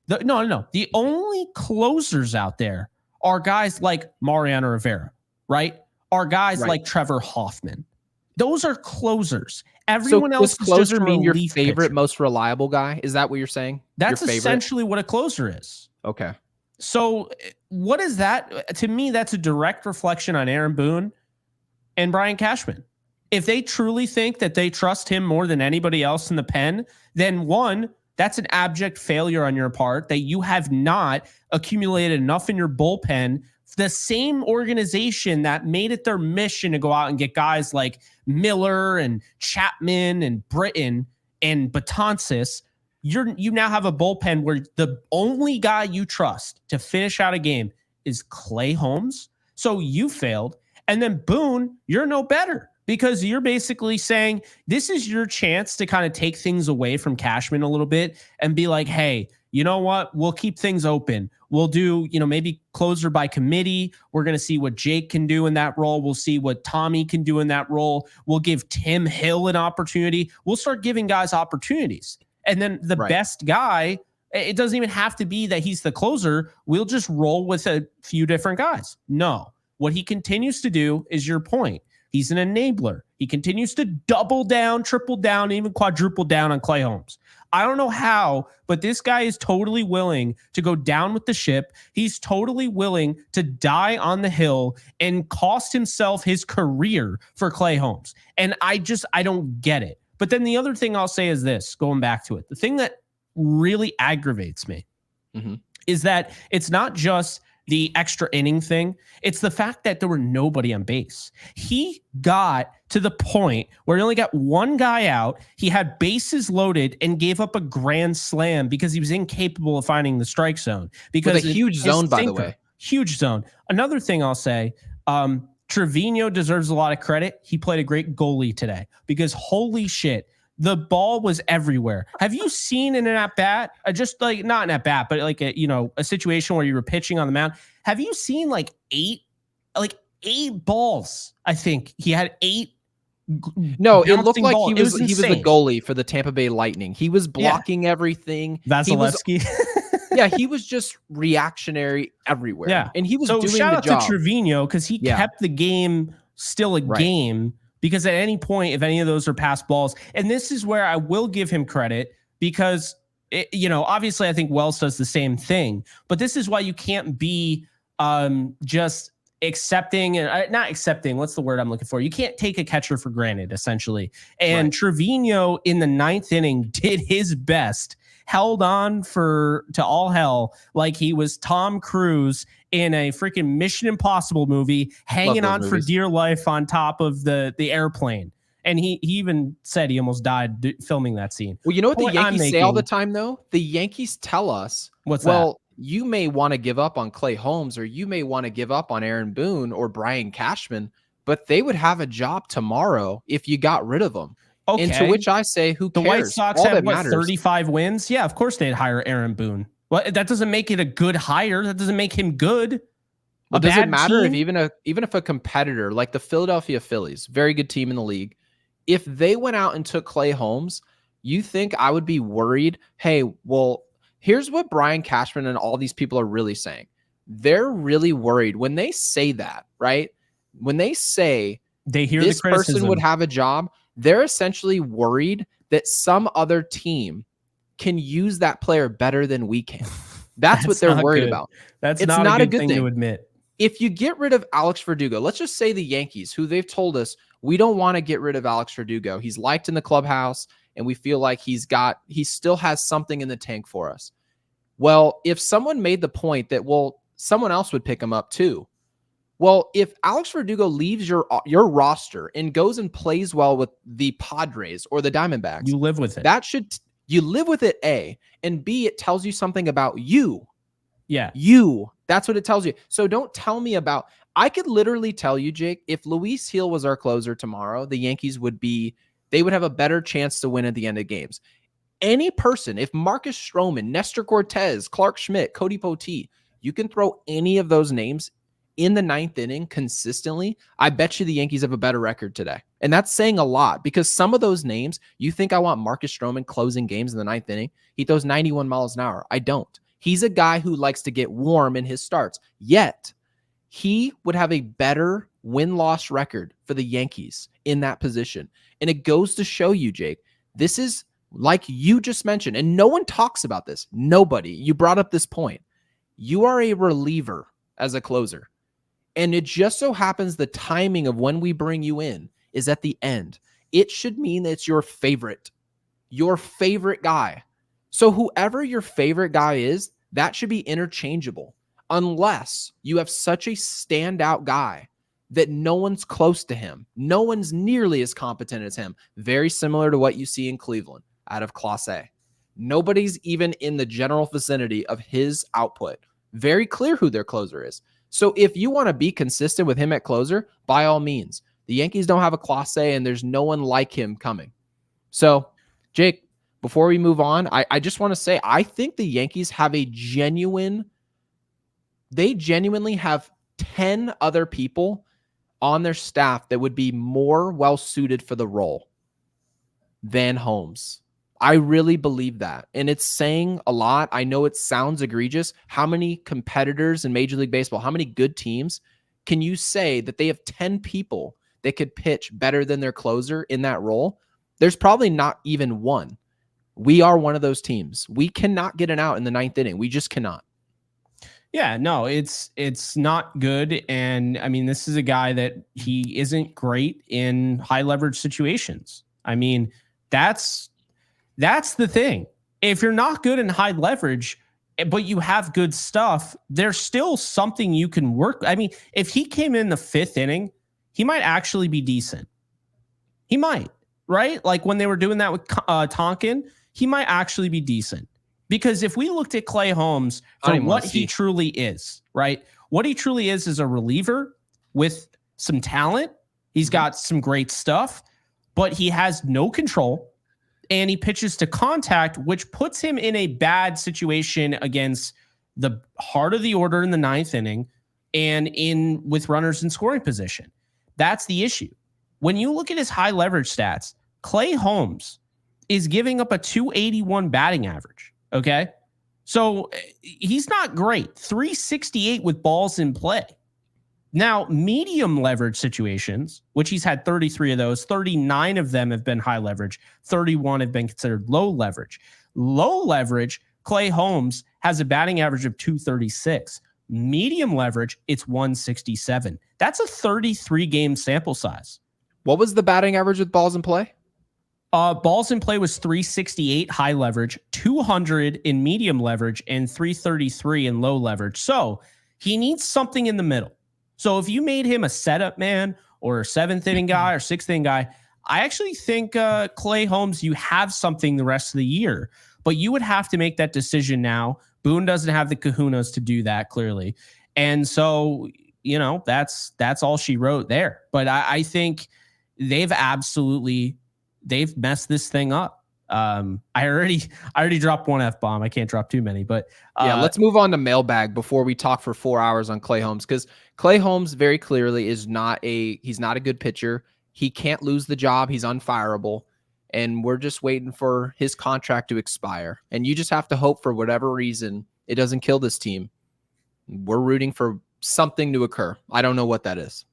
No. The only closers out there are guys like Mariano Rivera, right? Are guys like Trevor Hoffman. Those are closers. Everyone else is closer just a mean your relief favorite, pitcher. Most reliable guy? Is that what you're saying? That's essentially what a closer is. Okay. So what is that? To me, that's a direct reflection on Aaron Boone and Brian Cashman. If they truly think that they trust him more than anybody else in the pen, then one, that's an abject failure on your part, that you have not accumulated enough in your bullpen. The same organization that made it their mission to go out and get guys like Miller and Chapman and Britton and Betances, you now have a bullpen where the only guy you trust to finish out a game is Clay Holmes. So you failed. And then Boone, you're no better, because you're basically saying this is your chance to kind of take things away from Cashman a little bit and be like, hey, you know what? We'll keep things open. We'll do, maybe closer by committee. We're going to see what Jake can do in that role. We'll see what Tommy can do in that role. We'll give Tim Hill an opportunity. We'll start giving guys opportunities. And then the best guy, it doesn't even have to be that he's the closer. We'll just roll with a few different guys. No. What he continues to do is your point. He's an enabler. He continues to double down, triple down, even quadruple down on Clay Holmes. I don't know how, but this guy is totally willing to go down with the ship. He's totally willing to die on the hill and cost himself his career for Clay Holmes. And I don't get it. But then the other thing I'll say is this, going back to it, the thing that really aggravates me is that it's not just the extra inning thing. It's the fact that there were nobody on base. He got to the point where he only got one guy out. He had bases loaded and gave up a grand slam because he was incapable of finding the strike zone. Because with a huge zone, by the way. Huge zone. Another thing I'll say, Trevino deserves a lot of credit. He played a great goalie today, because holy shit, the ball was everywhere. Have you seen in an at-bat, just like not an at-bat, but like a situation where you were pitching on the mound? Have you seen like eight balls? I think he had 8. No, it looked like balls. he was the goalie for the Tampa Bay Lightning. He was blocking everything. Vasilevsky. He was just reactionary everywhere. Yeah, and he was doing the job. Shout out to Trevino, because he kept the game still a game. Because at any point, if any of those are pass balls, and this is where I will give him credit, because, obviously I think Wells does the same thing, but this is why you can't be just accepting and not accepting. What's the word I'm looking for? You can't take a catcher for granted, essentially. And Trevino in the 9th inning did his best, held on to all hell like he was Tom Cruise in a freaking Mission Impossible movie, hanging on for dear life on top of the airplane. And he even said he almost died filming that scene. Well, you know what the Yankees say all the time, though? The Yankees tell us, you may want to give up on Clay Holmes, or you may want to give up on Aaron Boone or Brian Cashman, but they would have a job tomorrow if you got rid of them. Okay. And to which I say, who cares? The White Sox have 35 wins? Yeah, of course they'd hire Aaron Boone. Well, that doesn't make it a good hire. That doesn't make him good. Well, A does it bad matter if team, even if a competitor like the Philadelphia Phillies, very good team in the league, if they went out and took Clay Holmes, you think I would be worried? Hey, well, here's what Brian Cashman and all these people are really saying. They're really worried when they say that, right? When they say they hear the this person would criticism. have a job, they're essentially worried that some other team can use that player better than we can. That's what they're not worried good. about. That's It's not a not a good good thing to thing. admit. If you get rid of Alex Verdugo, let's just say the Yankees, who they've told us we don't want to get rid of Alex Verdugo. He's liked in the clubhouse, and we feel like he still has something in the tank for us. Well, if someone made the point that, well, someone else would pick him up too. Well, if Alex Verdugo leaves your roster and goes and plays well with the Padres or the Diamondbacks, You live with it. You live with it, A, and B, it tells you something about you. Yeah. That's what it tells you. So don't tell me about, I could literally tell you, Jake, if Luis Gil was our closer tomorrow, the Yankees they would have a better chance to win at the end of games. Any person, if Marcus Stroman, Nestor Cortez, Clark Schmidt, Cody Poteet, you can throw any of those names in the ninth inning consistently, I bet you the Yankees have a better record today. And that's saying a lot because some of those names, you think I want Marcus Stroman closing games in the ninth inning? He throws 91 miles an hour. I don't. He's a guy who likes to get warm in his starts. Yet, he would have a better win-loss record for the Yankees in that position. And it goes to show you, Jake, this is like you just mentioned, and no one talks about this. Nobody. You brought up this point. You are a reliever as a closer. And it just so happens the timing of when we bring you in is at the end. It should mean that it's your favorite guy. So whoever your favorite guy is, that should be interchangeable unless you have such a standout guy that no one's close to him. No one's nearly as competent as him. Very similar to what you see in Cleveland out of Class A. Nobody's even in the general vicinity of his output. Very clear who their closer is. So if you want to be consistent with him at closer, by all means. The Yankees don't have a Class A, and there's no one like him coming. So, Jake, before we move on, I just want to say I think the Yankees have they genuinely have 10 other people on their staff that would be more well-suited for the role than Holmes. I really believe that. And it's saying a lot. I know it sounds egregious. How many competitors in Major League Baseball, how many good teams can you say that they have 10 people that could pitch better than their closer in that role? There's probably not even one. We are one of those teams. We cannot get an out in the ninth inning. We just cannot. Yeah, no, it's not good. And I mean, this is a guy that he isn't great in high leverage situations. I mean, that's the thing. If you're not good in high leverage, but you have good stuff, there's still something you can work. I mean, if he came in the fifth inning, he might actually be decent. He might, right? Like when they were doing that with Tonkin, he might actually be decent. Because if we looked at Clay Holmes for what he truly is, right? What he truly is a reliever with some talent. He's got some great stuff, but he has no control. And he pitches to contact, which puts him in a bad situation against the heart of the order in the ninth inning and with runners in scoring position. That's the issue. When you look at his high leverage stats, Clay Holmes is giving up a 281 batting average. Okay. So he's not great. 368 with balls in play. Now, medium leverage situations, which he's had 33 of those, 39 of them have been high leverage, 31 have been considered low leverage. Low leverage, Clay Holmes has a batting average of 236. Medium leverage, it's 167. That's a 33-game sample size. What was the batting average with balls in play? Balls in play was 368 high leverage, 200 in medium leverage, and 333 in low leverage. So he needs something in the middle. So if you made him a setup man or a seventh inning guy or sixth inning guy, I actually think Clay Holmes, you have something the rest of the year, but you would have to make that decision now. Boone doesn't have the kahunas to do that, clearly. And so, you know, that's all she wrote there. But I think they've messed this thing up. I already dropped one F-bomb. I can't drop too many, but yeah, let's move on to mailbag before we talk for 4 hours on Clay Holmes, because Clay Holmes very clearly he's not a good pitcher. He can't lose the job. He's unfireable. And we're just waiting for his contract to expire. And you just have to hope for whatever reason it doesn't kill this team. We're rooting for something to occur. I don't know what that is.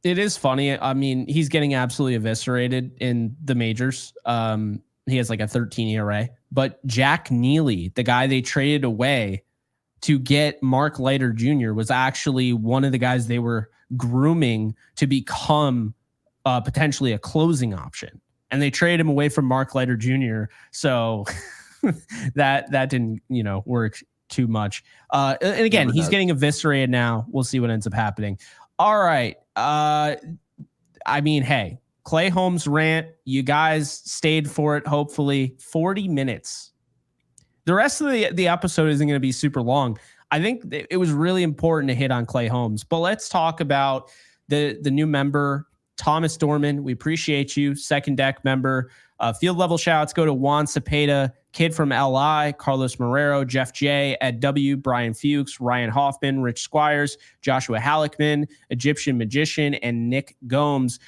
It is funny. I mean, he's getting absolutely eviscerated in the majors. He has like a 13 ERA, but Jack Neely, the guy they traded away to get Mark Leiter Jr., was actually one of the guys they were grooming to become potentially a closing option. And they traded him away from Mark Leiter Jr. So that didn't, work too much. And again, he's getting eviscerated now. We'll see what ends up happening. All right. I mean, hey, Clay Holmes rant. You guys stayed for it. Hopefully 40 minutes. The rest of the episode isn't going to be super long. I think it was really important to hit on Clay Holmes, but let's talk about the new member, Thomas Dorman. We appreciate you. Second deck member. Field level shouts go to Juan Cepeda, Kid from LI, Carlos Marrero, Jeff J, Ed W, Brian Fuchs, Ryan Hoffman, Rich Squires, Joshua Halleckman, Egyptian Magician, and Nick Gomes.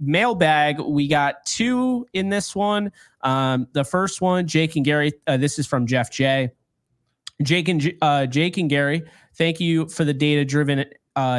Mailbag, we got 2 in this one. The first one, Jake and Gary. This is from Jeff J. Jake and Gary, thank you for the data-driven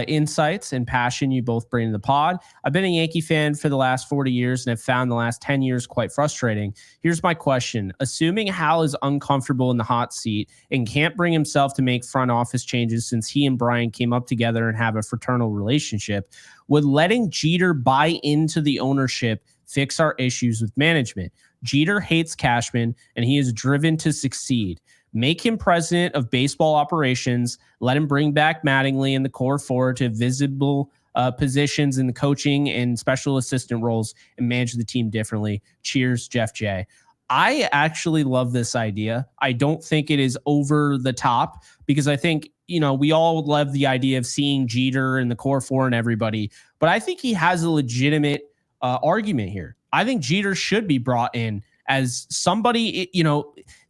insights and passion you both bring to the pod. I've been a Yankee fan for the last 40 years and have found the last 10 years quite frustrating. Here's my question. Assuming Hal is uncomfortable in the hot seat and can't bring himself to make front office changes since he and Brian came up together and have a fraternal relationship, would letting Jeter buy into the ownership fix our issues with management? Jeter hates Cashman and he is driven to succeed. Make him president of baseball operations. Let him bring back Mattingly and the core four to visible positions in the coaching and special assistant roles and manage the team differently. Cheers, Jeff J. I actually love this idea. I don't think it is over the top because I think, we all love the idea of seeing Jeter and the core four and everybody, but I think he has a legitimate argument here. I think Jeter should be brought in as somebody,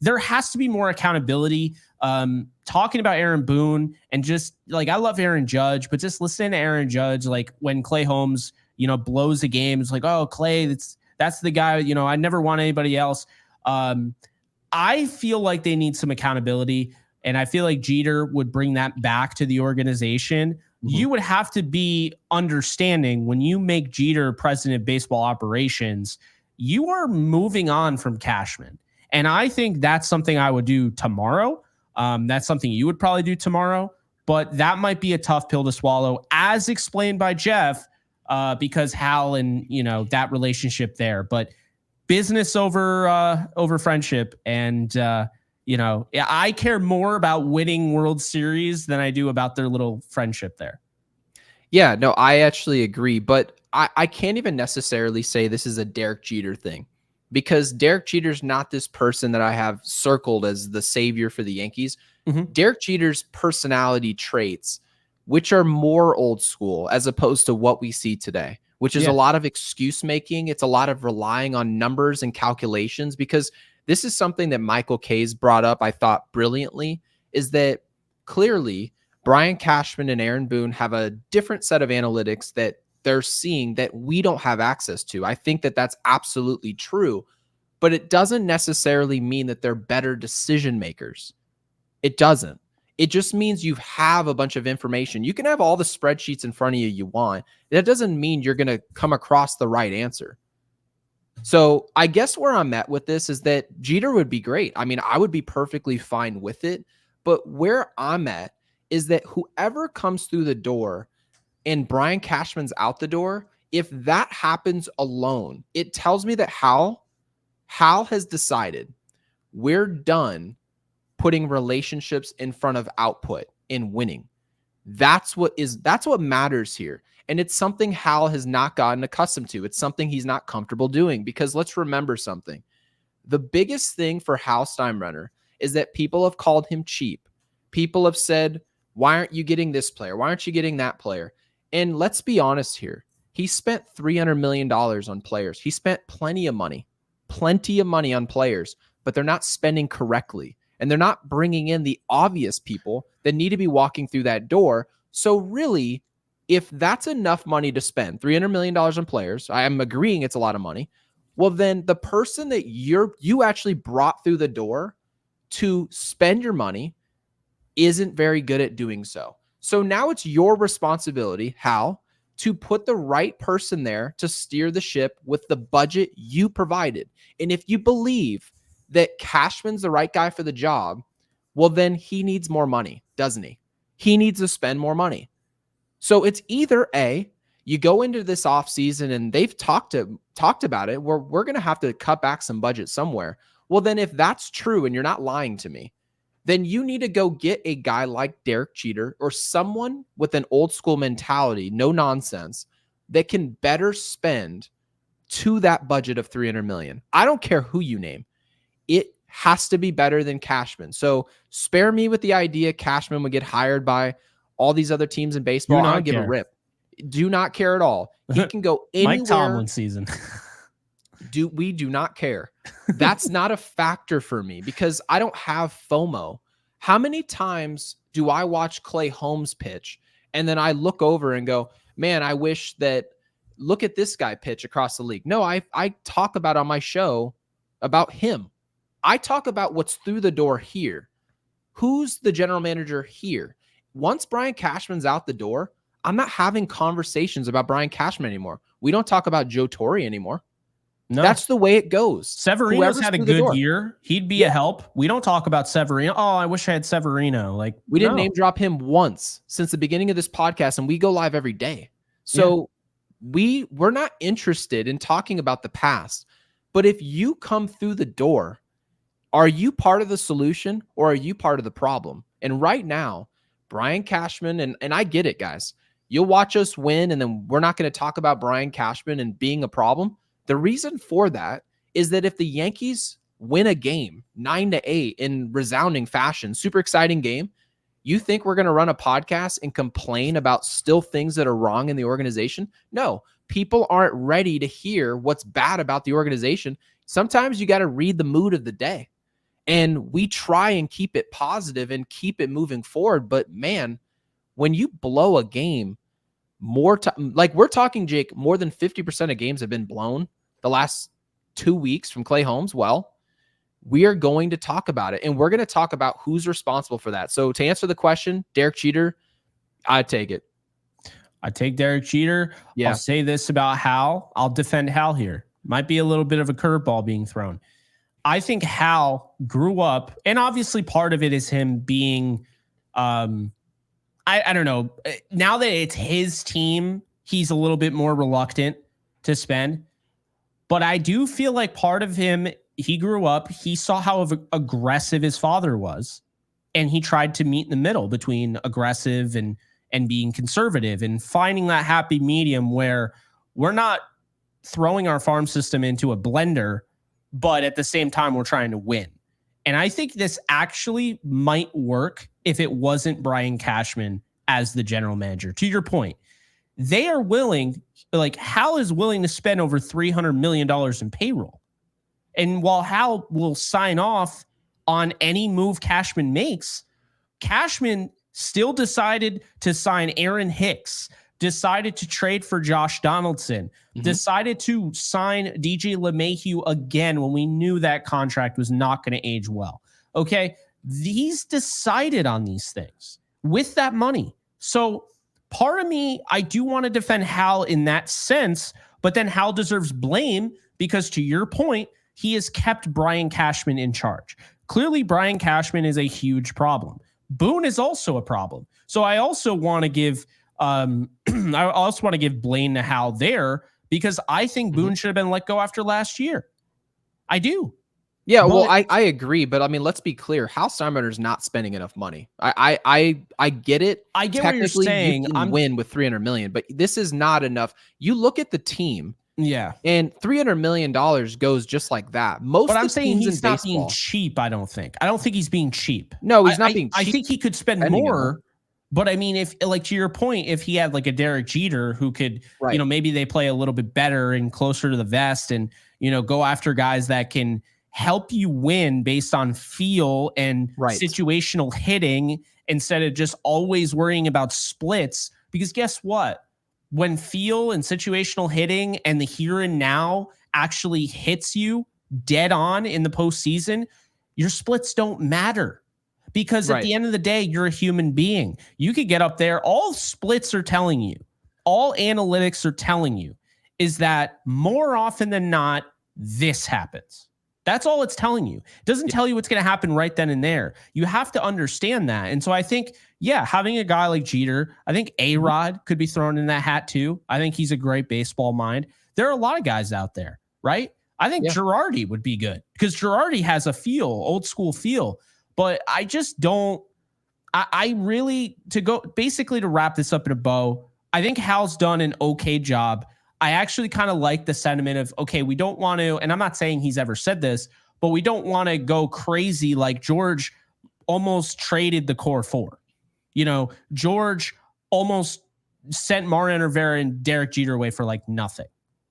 there has to be more accountability. Talking about Aaron Boone and just like, I love Aaron Judge, but just listen to Aaron Judge, like when Clay Holmes, blows a game, it's like, oh, Clay, that's the guy, I never want anybody else. I feel like they need some accountability, and I feel like Jeter would bring that back to the organization. Mm-hmm. You would have to be understanding when you make Jeter president of baseball operations, you are moving on from Cashman. And I think that's something I would do tomorrow. That's something you would probably do tomorrow, but that might be a tough pill to swallow, as explained by Jeff, because Hal and, that relationship there, but business over friendship. And, I care more about winning World Series than I do about their little friendship there. Yeah, no, I actually agree, but I can't even necessarily say this is a Derek Jeter thing, because Derek Jeter's not this person that I have circled as the savior for the Yankees. Mm-hmm. Derek Jeter's personality traits, which are more old school as opposed to what we see today, which is a lot of excuse making. It's a lot of relying on numbers and calculations, because this is something that Michael Kay's brought up, I thought brilliantly, is that clearly Brian Cashman and Aaron Boone have a different set of analytics that they're seeing that we don't have access to. I think that that's absolutely true, but it doesn't necessarily mean that they're better decision makers. It doesn't. It just means you have a bunch of information. You can have all the spreadsheets in front of you want. That doesn't mean you're going to come across the right answer. So I guess where I'm at with this is that Jeter would be great. I mean, I would be perfectly fine with it, but where I'm at is that whoever comes through the door and Brian Cashman's out the door, if that happens alone, it tells me that Hal has decided we're done putting relationships in front of output and winning. That's what matters here. And it's something Hal has not gotten accustomed to. It's something he's not comfortable doing, because let's remember something. The biggest thing for Hal Steinbrenner is that people have called him cheap. People have said, why aren't you getting this player? Why aren't you getting that player? And let's be honest here. He spent $300 million on players. He spent plenty of money plenty of money on players, but they're not spending correctly. And they're not bringing in the obvious people that need to be walking through that door. So really, if that's enough money to spend, $300 million on players, I am agreeing it's a lot of money. Well, then the person that you actually brought through the door to spend your money isn't very good at doing so. So now it's your responsibility, Hal, to put the right person there to steer the ship with the budget you provided. And if you believe that Cashman's the right guy for the job, well, then he needs more money, doesn't he? He needs to spend more money. So it's either A, you go into this offseason and they've talked about it, where we're going to have to cut back some budget somewhere. Well, then if that's true and you're not lying to me, then you need to go get a guy like Derek Jeter or someone with an old school mentality, no nonsense, that can better spend to that budget of $300 million. I don't care who you name. It has to be better than Cashman. So spare me with the idea Cashman would get hired by all these other teams in baseball. I don't give a rip. Do not care at all. He can go anywhere. Mike Tomlin season. We do not care. That's not a factor for me because I don't have FOMO. How many times do I watch Clay Holmes pitch and then I look over and go, man, I wish that, look at this guy pitch across the league. No, I talk about on my show about him. I talk about what's through the door here. Who's the general manager here? Once Brian Cashman's out the door, I'm not having conversations about Brian Cashman anymore. We don't talk about Joe Torre anymore. No, that's the way it goes. Severino's had a good year. He'd be a help. We don't talk about Severino. Oh, I wish I had Severino. Like we didn't name drop him once since the beginning of this podcast, and we go live every day. So we're not interested in talking about the past. But if you come through the door, are you part of the solution or are you part of the problem? And right now, Brian Cashman, and I get it, guys. You'll watch us win, and then we're not going to talk about Brian Cashman and being a problem. The reason for that is that if the Yankees win a game 9-8 in resounding fashion, super exciting game, you think we're going to run a podcast and complain about still things that are wrong in the organization? No, people aren't ready to hear what's bad about the organization. Sometimes you got to read the mood of the day. And we try and keep it positive and keep it moving forward. But man, when you blow a game, like we're talking, Jake, more than 50% of games have been blown the last 2 weeks from Clay Holmes. Well, we are going to talk about it, and we're going to talk about who's responsible for that. So to answer the question, Derek Jeter, I'd take it. I take Derek Jeter. Yeah. I'll say this about Hal. I'll defend Hal here. Might be a little bit of a curveball being thrown. I think Hal grew up, and obviously part of it is him being, I don't know. Now that it's his team, he's a little bit more reluctant to spend. But I do feel like part of him, he grew up, he saw how aggressive his father was, and he tried to meet in the middle between aggressive and being conservative and finding that happy medium where we're not throwing our farm system into a blender, but at the same time, we're trying to win. And I think this actually might work if it wasn't Brian Cashman as the general manager. To your point, they are willing, like Hal is willing to spend over $300 million in payroll. And while Hal will sign off on any move Cashman makes, Cashman still decided to sign Aaron Hicks, decided to trade for Josh Donaldson, decided to sign DJ LeMahieu again when we knew that contract was not going to age well. Okay, he's decided on these things with that money. So part of me, I do want to defend Hal in that sense, but then Hal deserves blame because, to your point, he has kept Brian Cashman in charge. Clearly, Brian Cashman is a huge problem. Boone is also a problem. So I also want to give blame to Hal there because I think Boone should have been let go after last year. I do. Yeah, well, I agree, but I mean, let's be clear. Hal Steinbrenner's not spending enough money. I get it. I get what you're saying. You can win with $300 million, but this is not enough. You look at the team. Yeah. And $300 million goes just like that. But I'm saying he's not being cheap, I don't think. I don't think he's being cheap. No, he's not being cheap. I think he could spend more, But I mean, if like to your point, if he had like a Derek Jeter who could, Right. maybe they play a little bit better and closer to the vest and, go after guys that can help you win based on feel and Right. situational hitting instead of just always worrying about splits. Because guess what? When feel and situational hitting and the here and now actually hits you dead on in the postseason, your splits don't matter. Because at Right. the end of the day, you're a human being. You could get up there. All splits are telling you, all analytics are telling you is that more often than not, this happens. That's all it's telling you. It doesn't tell you what's going to happen right then and there. You have to understand that. And so I think, having a guy like Jeter, I think A-Rod could be thrown in that hat too. I think he's a great baseball mind. There are a lot of guys out there, right? I think Girardi would be good because Girardi has a feel, old school feel. But I just don't, I really, to wrap this up in a bow, I think Hal's done an okay job. I actually kind of like the sentiment of, okay, we don't want to, and I'm not saying he's ever said this, but we don't want to go crazy like George almost traded the core four. George almost sent Mariano Rivera and Derek Jeter away for like nothing,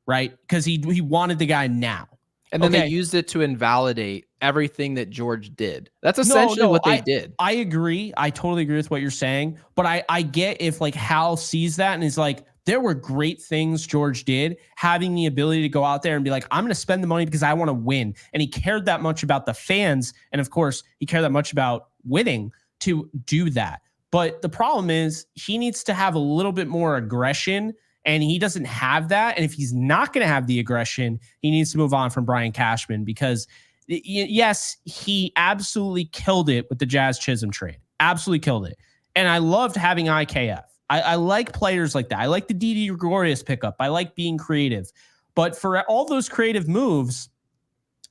right? Because he wanted the guy now. And then they used it to invalidate everything that George did. That's essentially what they did. I agree. I totally agree with what you're saying. But I get if like Hal sees that and is like, there were great things George did, having the ability to go out there and be like, I'm going to spend the money because I want to win. And he cared that much about the fans. And of course, he cared that much about winning to do that. But the problem is he needs to have a little bit more aggression. And he doesn't have that. And if he's not going to have the aggression, he needs to move on from Brian Cashman because, yes, he absolutely killed it with the Jazz Chisholm trade. Absolutely killed it. And I loved having IKF. I like players like that. I like the Didi Gregorius pickup. I like being creative. But for all those creative moves,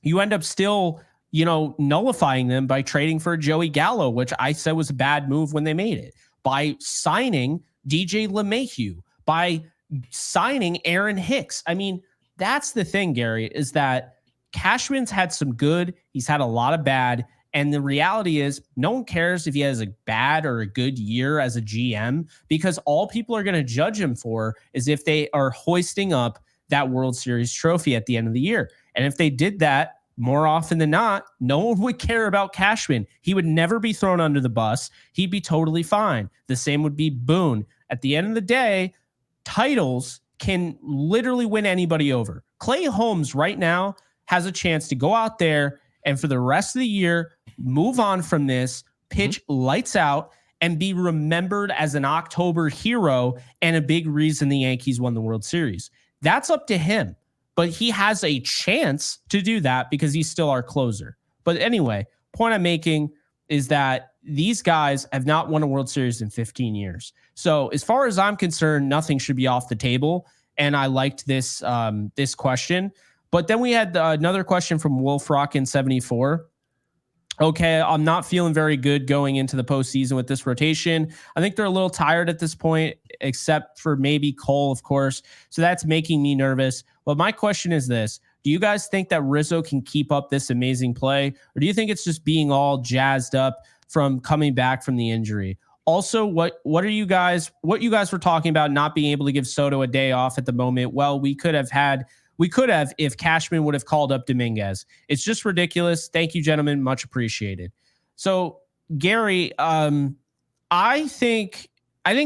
you end up still, nullifying them by trading for Joey Gallo, which I said was a bad move when they made it, by signing DJ LeMahieu, by signing Aaron Hicks. I mean, that's the thing, Gary, is that Cashman's had some good, he's had a lot of bad. And the reality is no one cares if he has a bad or a good year as a GM, because all people are going to judge him for is if they are hoisting up that World Series trophy at the end of the year. And if they did that more often than not, no one would care about Cashman. He would never be thrown under the bus. He'd be totally fine. The same would be Boone. At the end of the day, titles can literally win anybody over. Clay Holmes right now has a chance to go out there and for the rest of the year, move on from this, pitch lights out, and be remembered as an October hero and a big reason the Yankees won the World Series. That's up to him, but he has a chance to do that because he's still our closer. But anyway, point I'm making is that these guys have not won a World Series in 15 years. So as far as I'm concerned, nothing should be off the table. And I liked this this question. But then we had another question from Wolf Rockin 74. Okay, I'm not feeling very good going into the postseason with this rotation. I think they're a little tired at this point, except for maybe Cole, of course. So that's making me nervous. But my question is this. Do you guys think that Rizzo can keep up this amazing play? Or do you think it's just being all jazzed up from coming back from the injury? Also, what you guys were talking about not being able to give Soto a day off at the moment? Well, we could have if Cashman would have called up Dominguez. It's just ridiculous. Thank you, gentlemen. Much appreciated. So, Gary, I think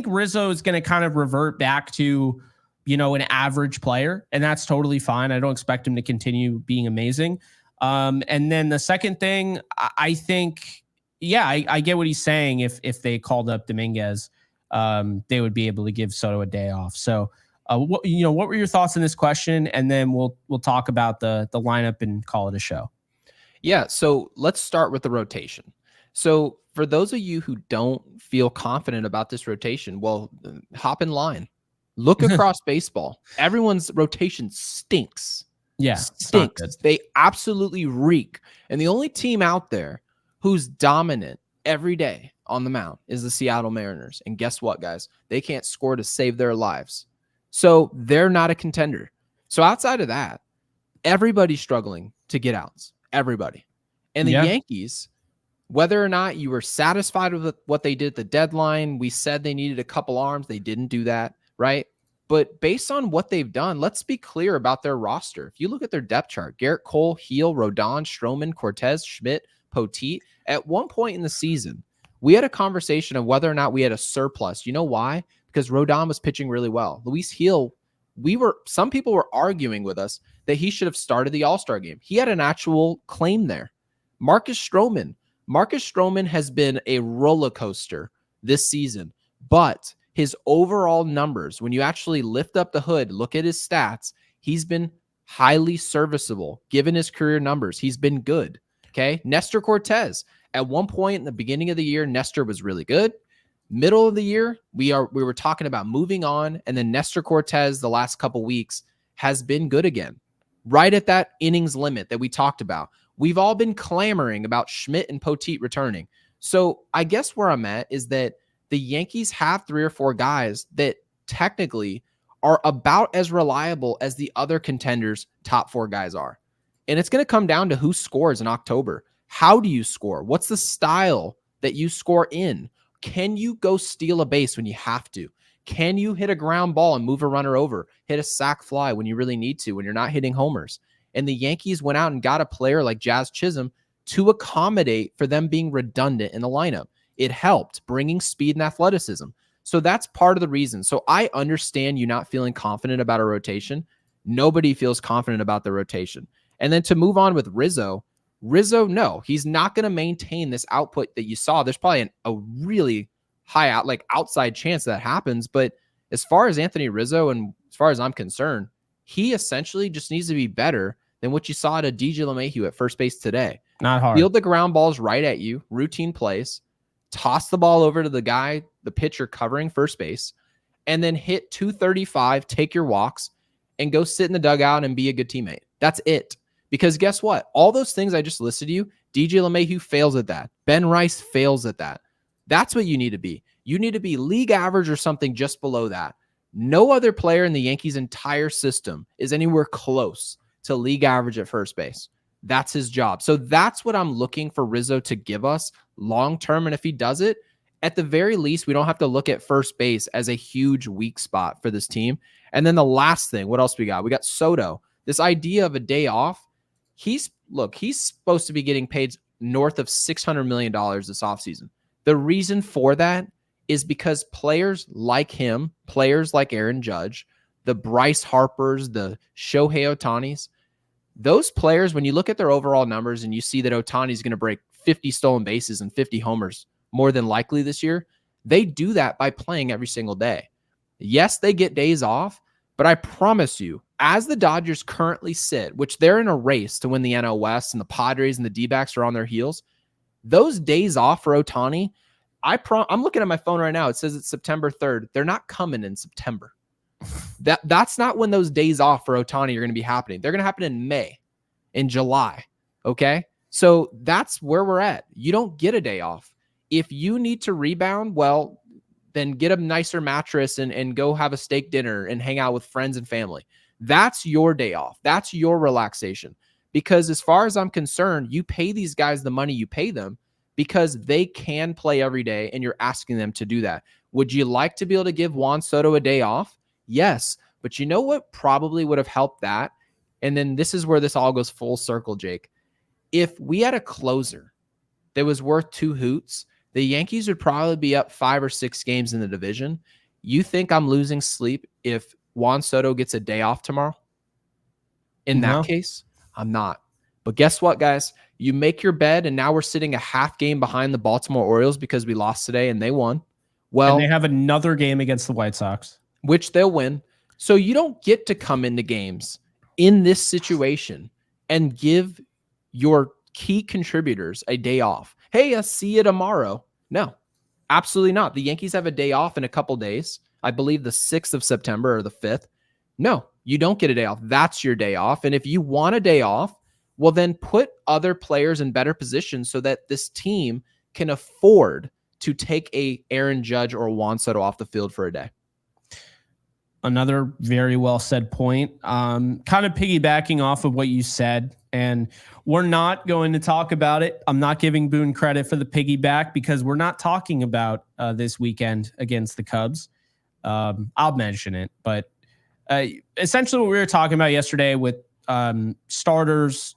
Rizzo is going to kind of revert back to, an average player, and that's totally fine. I don't expect him to continue being amazing. And then the second thing, I think, I get what he's saying. If they called up Dominguez, they would be able to give Soto a day off. So, what were your thoughts on this question? And then we'll talk about the lineup and call it a show. Yeah. So let's start with the rotation. So for those of you who don't feel confident about this rotation, well, hop in line, look across baseball. Everyone's rotation stinks. Yeah. Stinks. They absolutely reek. And the only team out there who's dominant every day on the mound is the Seattle Mariners. And guess what, guys? They can't score to save their lives. So they're not a contender. So outside of that, everybody's struggling to get outs. Everybody. And the Yankees Whether or not you were satisfied with what they did at the deadline, we said they needed a couple arms. They didn't do that, right? But based on what they've done, let's be clear about their roster. If you look at their depth chart, Garrett Cole, Heel, Rodon, Stroman, Cortez, Schmidt, Poteet, at one point in the season, we had a conversation of whether or not we had a surplus. You know why? Because Rodon was pitching really well. Luis Heel, some people were arguing with us that he should have started the All-Star game. He had an actual claim there. Marcus Stroman has been a roller coaster this season, but his overall numbers, when you actually lift up the hood, look at his stats, he's been highly serviceable. Given his career numbers, he's been good. Okay. Nestor Cortez, at one point in the beginning of the year, Nestor was really good. Middle of the year, we were talking about moving on, and then Nestor Cortez the last couple weeks has been good again, right at that innings limit that we talked about. We've all been clamoring about Schmidt and Poteet returning. So I guess where I'm at is that the Yankees have 3 or 4 guys that technically are about as reliable as the other contenders' top 4 guys are. And it's going to come down to who scores in October. How do you score? What's the style that you score in? Can you go steal a base when you have to? Can you hit a ground ball and move a runner over? Hit a sac fly when you really need to, when you're not hitting homers? And the Yankees went out and got a player like Jazz Chisholm to accommodate for them being redundant in the lineup. It helped bringing speed and athleticism. So that's part of the reason. So I understand you not feeling confident about a rotation. Nobody feels confident about the rotation. And then to move on with Rizzo, no, he's not going to maintain this output that you saw. There's probably a really high outside chance that happens. But as far as Anthony Rizzo, and as far as I'm concerned, he essentially just needs to be better than what you saw at a DJ LeMahieu at first base today. Not hard. Field the ground balls right at you, routine plays, toss the ball over to the pitcher covering first base, and then hit 235, take your walks, and go sit in the dugout and be a good teammate. That's it. Because guess what? All those things I just listed to you, DJ LeMahieu fails at that. Ben Rice fails at that. That's what you need to be. You need to be league average or something just below that. No other player in the Yankees' entire system is anywhere close to league average at first base. That's his job. So that's what I'm looking for Rizzo to give us long term. And if he does it, at the very least, we don't have to look at first base as a huge weak spot for this team. And then the last thing, what else we got? We got Soto. This idea of a day off. He's supposed to be getting paid north of $600 million this offseason. The reason for that is because players like him, players like Aaron Judge, the Bryce Harpers, the Shohei Ohtanis, those players, when you look at their overall numbers and you see that Ohtani's going to break 50 stolen bases and 50 homers more than likely this year, they do that by playing every single day. Yes, they get days off, but I promise you, as the Dodgers currently sit, which they're in a race to win the NL West, and the Padres and the D-backs are on their heels, those days off for Ohtani, I'm looking at my phone right now. It says it's September 3rd. They're not coming in September. That's not when those days off for Ohtani are going to be happening. They're going to happen in May, in July. Okay? So that's where we're at. You don't get a day off. If you need to rebound, well, then get a nicer mattress and go have a steak dinner and hang out with friends and family. That's your day off. That's your relaxation. Because as far as I'm concerned, you pay these guys the money you pay them because they can play every day and you're asking them to do that. Would you like to be able to give Juan Soto a day off? Yes. But you know what probably would have helped that? And then this is where this all goes full circle, Jake. If we had a closer that was worth 2 hoots, the Yankees would probably be up 5 or 6 games in the division. You think I'm losing sleep if Juan Soto gets a day off tomorrow? In that case, I'm not. But guess what, guys? You make your bed, and now we're sitting a half game behind the Baltimore Orioles because we lost today and they won. Well, and they have another game against the White Sox, which they'll win. So you don't get to come into games in this situation and give your key contributors a day off. Hey, I'll see you tomorrow. No, absolutely not. The Yankees have a day off in a couple days. I believe the 6th of September or the 5th. No, you don't get a day off. That's your day off. And if you want a day off, well, then put other players in better positions so that this team can afford to take a Aaron Judge or Juan Soto off the field for a day. Another very well said point. Kind of piggybacking off of what you said, and we're not going to talk about it. I'm not giving Boone credit for the piggyback because we're not talking about this weekend against the Cubs. I'll mention it, but essentially what we were talking about yesterday with starters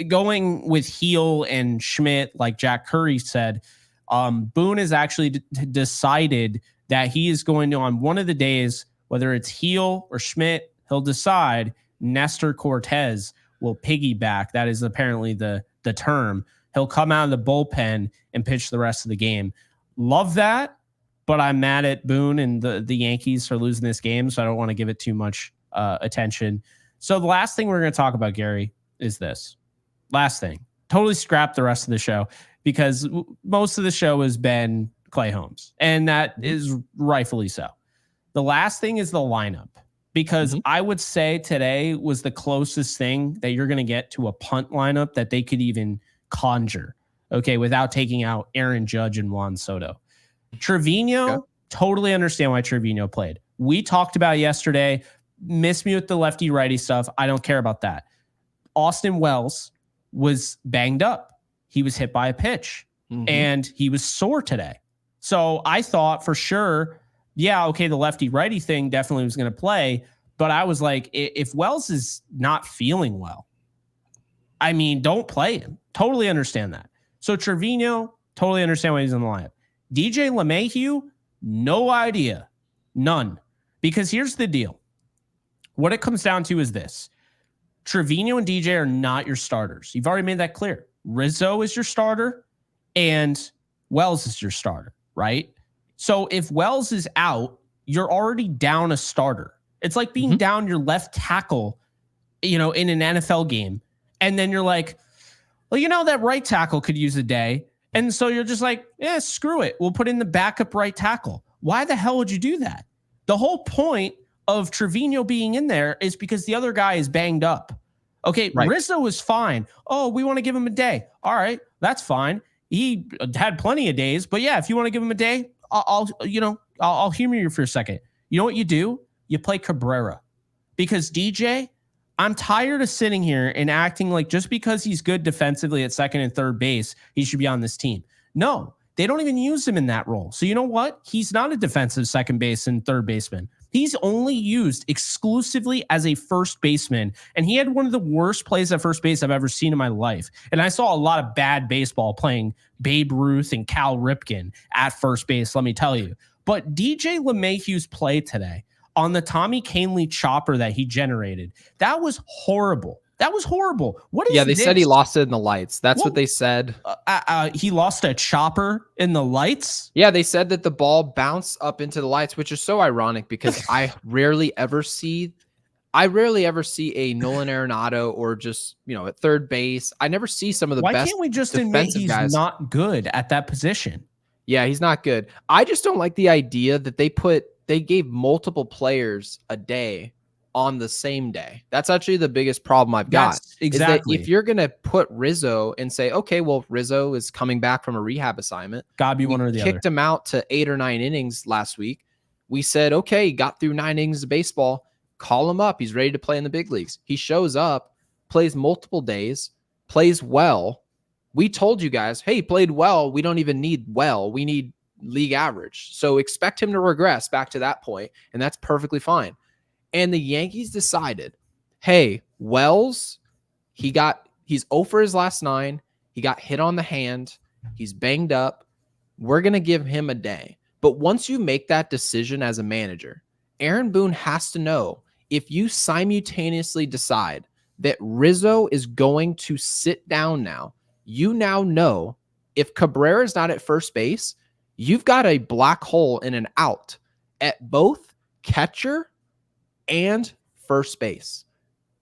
going with Heel and Schmidt, like Jack Curry said, Boone has actually decided that he is going to, on one of the days, whether it's Heel or Schmidt, he'll decide Nestor Cortez will piggyback. That is apparently the term. He'll come out of the bullpen and pitch the rest of the game. Love that, but I'm mad at Boone and the Yankees for losing this game, so I don't want to give it too much attention. So the last thing we're going to talk about, Gary, is this. Last thing. Totally scrap the rest of the show because most of the show has been Clay Holmes, and that is rightfully so. The last thing is the lineup, because I would say today was the closest thing that you're going to get to a punt lineup that they could even conjure, okay, without taking out Aaron Judge and Juan Soto. Trevino, totally understand why Trevino played. We talked about yesterday, miss me with the lefty-righty stuff. I don't care about that. Austin Wells was banged up. He was hit by a pitch, and he was sore today. So I thought for sure, yeah, okay, the lefty-righty thing definitely was going to play, but I was like, if Wells is not feeling well, I mean, don't play him. Totally understand that. So Trevino, totally understand why he's in the lineup. DJ LeMahieu, no idea. None. Because here's the deal. What it comes down to is this. Trevino and DJ are not your starters. You've already made that clear. Rizzo is your starter and Wells is your starter, right? So if Wells is out, you're already down a starter. It's like being down your left tackle, in an NFL game. And then you're like, well, that right tackle could use a day. And so you're just like, yeah, screw it. We'll put in the backup right tackle. Why the hell would you do that? The whole point of Trevino being in there is because the other guy is banged up. Okay, right. Rizzo is fine. Oh, we want to give him a day. All right, that's fine. He had plenty of days, but yeah, if you want to give him a day, I'll humor you for a second. You know what you do? You play Cabrera. Because DJ, I'm tired of sitting here and acting like just because he's good defensively at second and third base, he should be on this team. No, they don't even use him in that role. So you know what? He's not a defensive second base and third baseman. He's only used exclusively as a first baseman, and he had one of the worst plays at first base I've ever seen in my life. And I saw a lot of bad baseball playing Babe Ruth and Cal Ripken at first base, let me tell you. But DJ LeMahieu's play today on the Tommy Kahnle chopper that he generated, that was horrible. That was horrible. What is they said he lost it in the lights. That's what they said. He lost a chopper in the lights? Yeah, they said that the ball bounced up into the lights, which is so ironic because I rarely ever see a Nolan Arenado or just, at third base. I never see some of the best. Why can't we just admit he's not good at that position? Yeah, he's not good. I just don't like the idea that they gave multiple players a day on the same day. That's actually the biggest problem I've got. Exactly. If you're going to put Rizzo and say, okay, well, Rizzo is coming back from a rehab assignment. Gotta be one or the other. Kicked him out to 8 or 9 innings last week. We said, okay, he got through 9 innings of baseball. Call him up. He's ready to play in the big leagues. He shows up, plays multiple days, plays well. We told you guys, hey, he played well. We don't even need well. We need league average. So expect him to regress back to that point, and that's perfectly fine. And the Yankees decided, hey, Wells, he's 0 for his last 9. He got hit on the hand. He's banged up. We're going to give him a day. But once you make that decision as a manager, Aaron Boone has to know if you simultaneously decide that Rizzo is going to sit down now, you now know if Cabrera is not at first base, you've got a black hole and an out at both catcher and first base.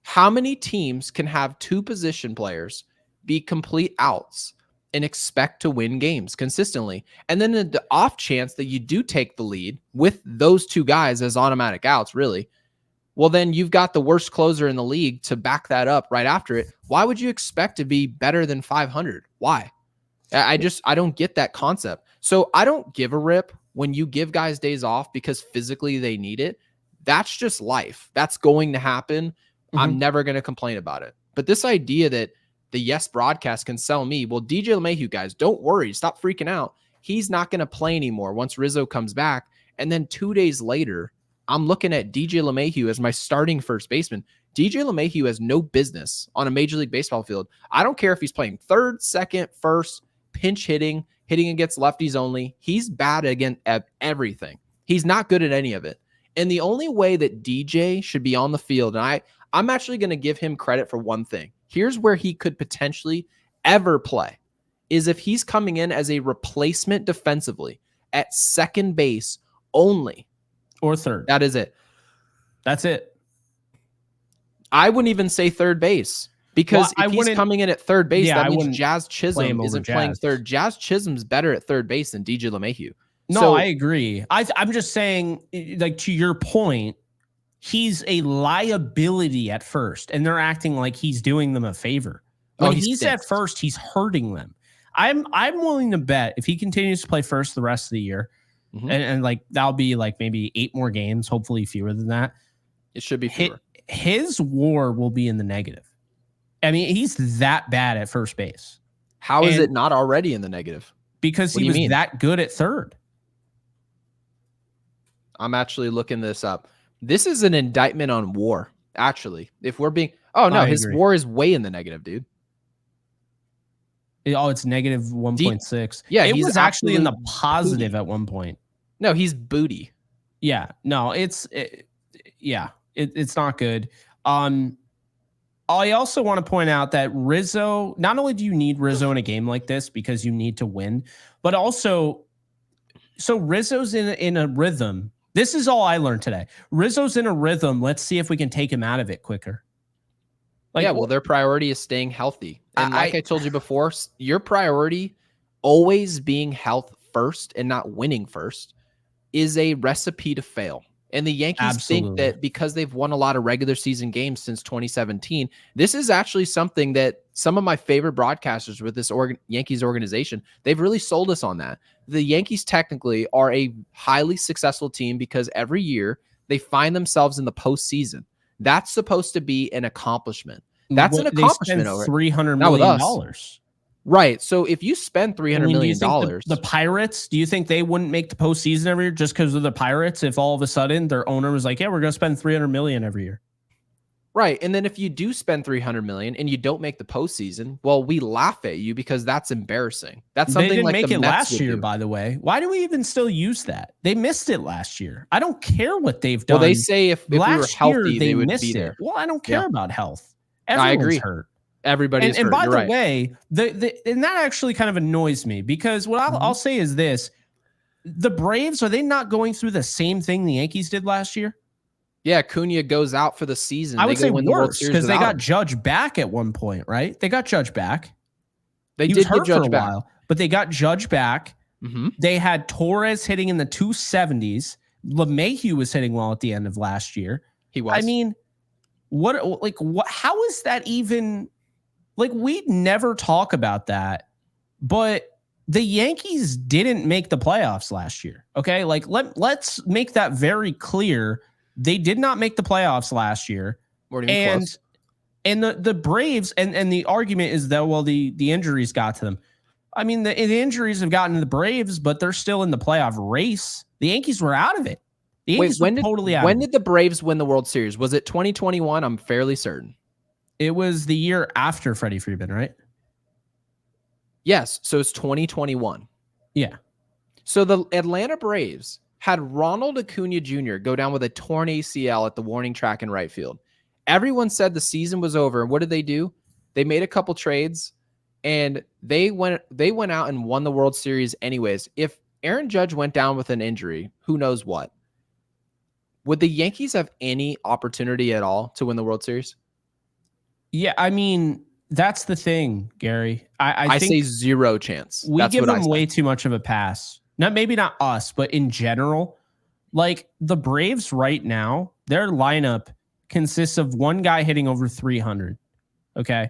How many teams can have 2 position players be complete outs and expect to win games consistently? And then in the off chance that you do take the lead with those 2 guys as automatic outs, really, well, then you've got the worst closer in the league to back that up right after it. Why would you expect to be better than 500? Why? I don't get that concept. So I don't give a rip when you give guys days off because physically they need it. That's just life. That's going to happen. I'm Mhm. never going to complain about it. But this idea that the Yes broadcast can sell me, well, DJ LeMahieu, guys, don't worry. Stop freaking out. He's not going to play anymore once Rizzo comes back. And then 2 days later, I'm looking at DJ LeMahieu as my starting first baseman. DJ LeMahieu has no business on a Major League Baseball field. I don't care if he's playing third, second, first, pinch hitting against lefties only. He's bad at everything. He's not good at any of it. And the only way that DJ should be on the field, and I'm actually going to give him credit for one thing. Here's where he could potentially ever play, is if he's coming in as a replacement defensively at second base only. Or third. That is it. That's it. I wouldn't even say third base, because if he's coming in at third base, that means Jazz Chisholm isn't playing third. Jazz Chisholm's better at third base than DJ LeMahieu. No, So, I agree. I'm just saying, like, to your point, he's a liability at first, and they're acting like he's doing them a favor. When he's at first, he's hurting them. I'm willing to bet if he continues to play first the rest of the year, and like that'll be like maybe 8 more games, hopefully fewer than that. It should be fewer. His WAR will be in the negative. I mean, he's that bad at first base. How is it not already in the negative? Because he was that good at third. I'm actually looking this up. This is an indictment on WAR, actually. If we're being... Oh, no, his WAR is way in the negative, dude. Oh, it's negative 1.6. Yeah, it was actually in the positive at one point. No, he's booty. Yeah, no, it's not good. I also want to point out that Rizzo, not only do you need Rizzo in a game like this because you need to win, but also, so Rizzo's in a rhythm. This is all I learned today. Rizzo's in a rhythm. Let's see if we can take him out of it quicker. Like, yeah, well, their priority is staying healthy. And like I told you before, your priority always being health first and not winning first is a recipe to fail. And the Yankees think that because they've won a lot of regular season games since 2017, this is actually something that some of my favorite broadcasters with this Yankees organization, they've really sold us on that. The Yankees technically are a highly successful team because every year they find themselves in the postseason. That's supposed to be an accomplishment. That's an accomplishment over $300 million. Right. So if you spend $300 million, the Pirates, do you think they wouldn't make the postseason every year just because of the Pirates? If all of a sudden their owner was like, yeah, we're going to spend $300 million every year. Right. And then if you do spend $300 million and you don't make the postseason, well, we laugh at you because that's embarrassing. That's something they didn't like make the it Mets last year, by the way. Why do we even still use that? They missed it last year. I don't care what they've done. Well, they say if we were healthy, they would be there. Well, I don't care about health. Everyone's I agree. hurt. Everybody's hurt. And by You're the right. way, and that actually kind of annoys me because what I'll say is this: the Braves, are they not going through the same thing the Yankees did last year? Yeah, Cunha goes out for the season. I would say worse because they got Judge back at one point, right? They got Judge back. They did get Judge back, but they got Judge back. Mm-hmm. They had Torres hitting in the 270s. LeMahieu was hitting well at the end of last year. He was. I mean, what? How is that even? Like, we never talk about that, but the Yankees didn't make the playoffs last year. Okay, like let's make that very clear. They did not make the playoffs last year, and the Braves and the argument is that, well, the injuries got to them. I mean, the injuries have gotten to the Braves, but they're still in the playoff race. The Yankees were out of it. The Yankees were totally out. When did the Braves win the World Series? Was it 2021? I'm fairly certain. It was the year after Freddie Freeman, right? Yes. So it's 2021. Yeah. So the Atlanta Braves had Ronald Acuna Jr. go down with a torn ACL at the warning track in right field. Everyone said the season was over. And what did they do? They made a couple trades and they went out and won the World Series anyways. If Aaron Judge went down with an injury, who knows what? Would the Yankees have any opportunity at all to win the World Series? Yeah, I mean, that's the thing, Gary. I think say zero chance. We give them way too much of a pass. Maybe not us, but in general, like the Braves right now, their lineup consists of one guy hitting over 300. Okay.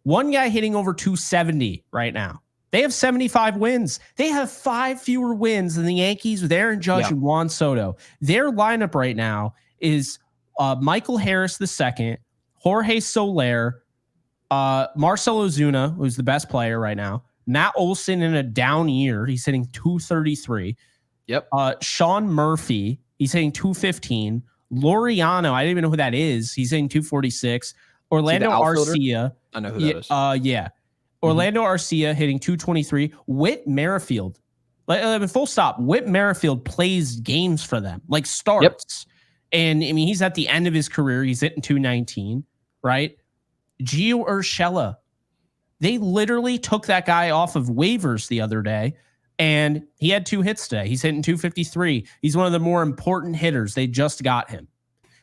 One guy hitting over 270 right now. They have 75 wins. They have 5 fewer wins than the Yankees with Aaron Judge and Juan Soto. Their lineup right now is Michael Harris II, Jorge Soler, Marcell Ozuna, who's the best player right now, Matt Olson in a down year. He's hitting 233. Yep. Sean Murphy, he's hitting 215. Laureano, I don't even know who that is. He's hitting 246. Orlando Arcia. I know who that is. Yeah. Orlando Arcia hitting 223. Whit Merrifield. Full stop. Whit Merrifield plays games for them, like starts. Yep. And I mean, he's at the end of his career. He's hitting 219, right? Gio Urshela. They literally took that guy off of waivers the other day, and he had 2 hits today. He's hitting 253. He's one of the more important hitters. They just got him.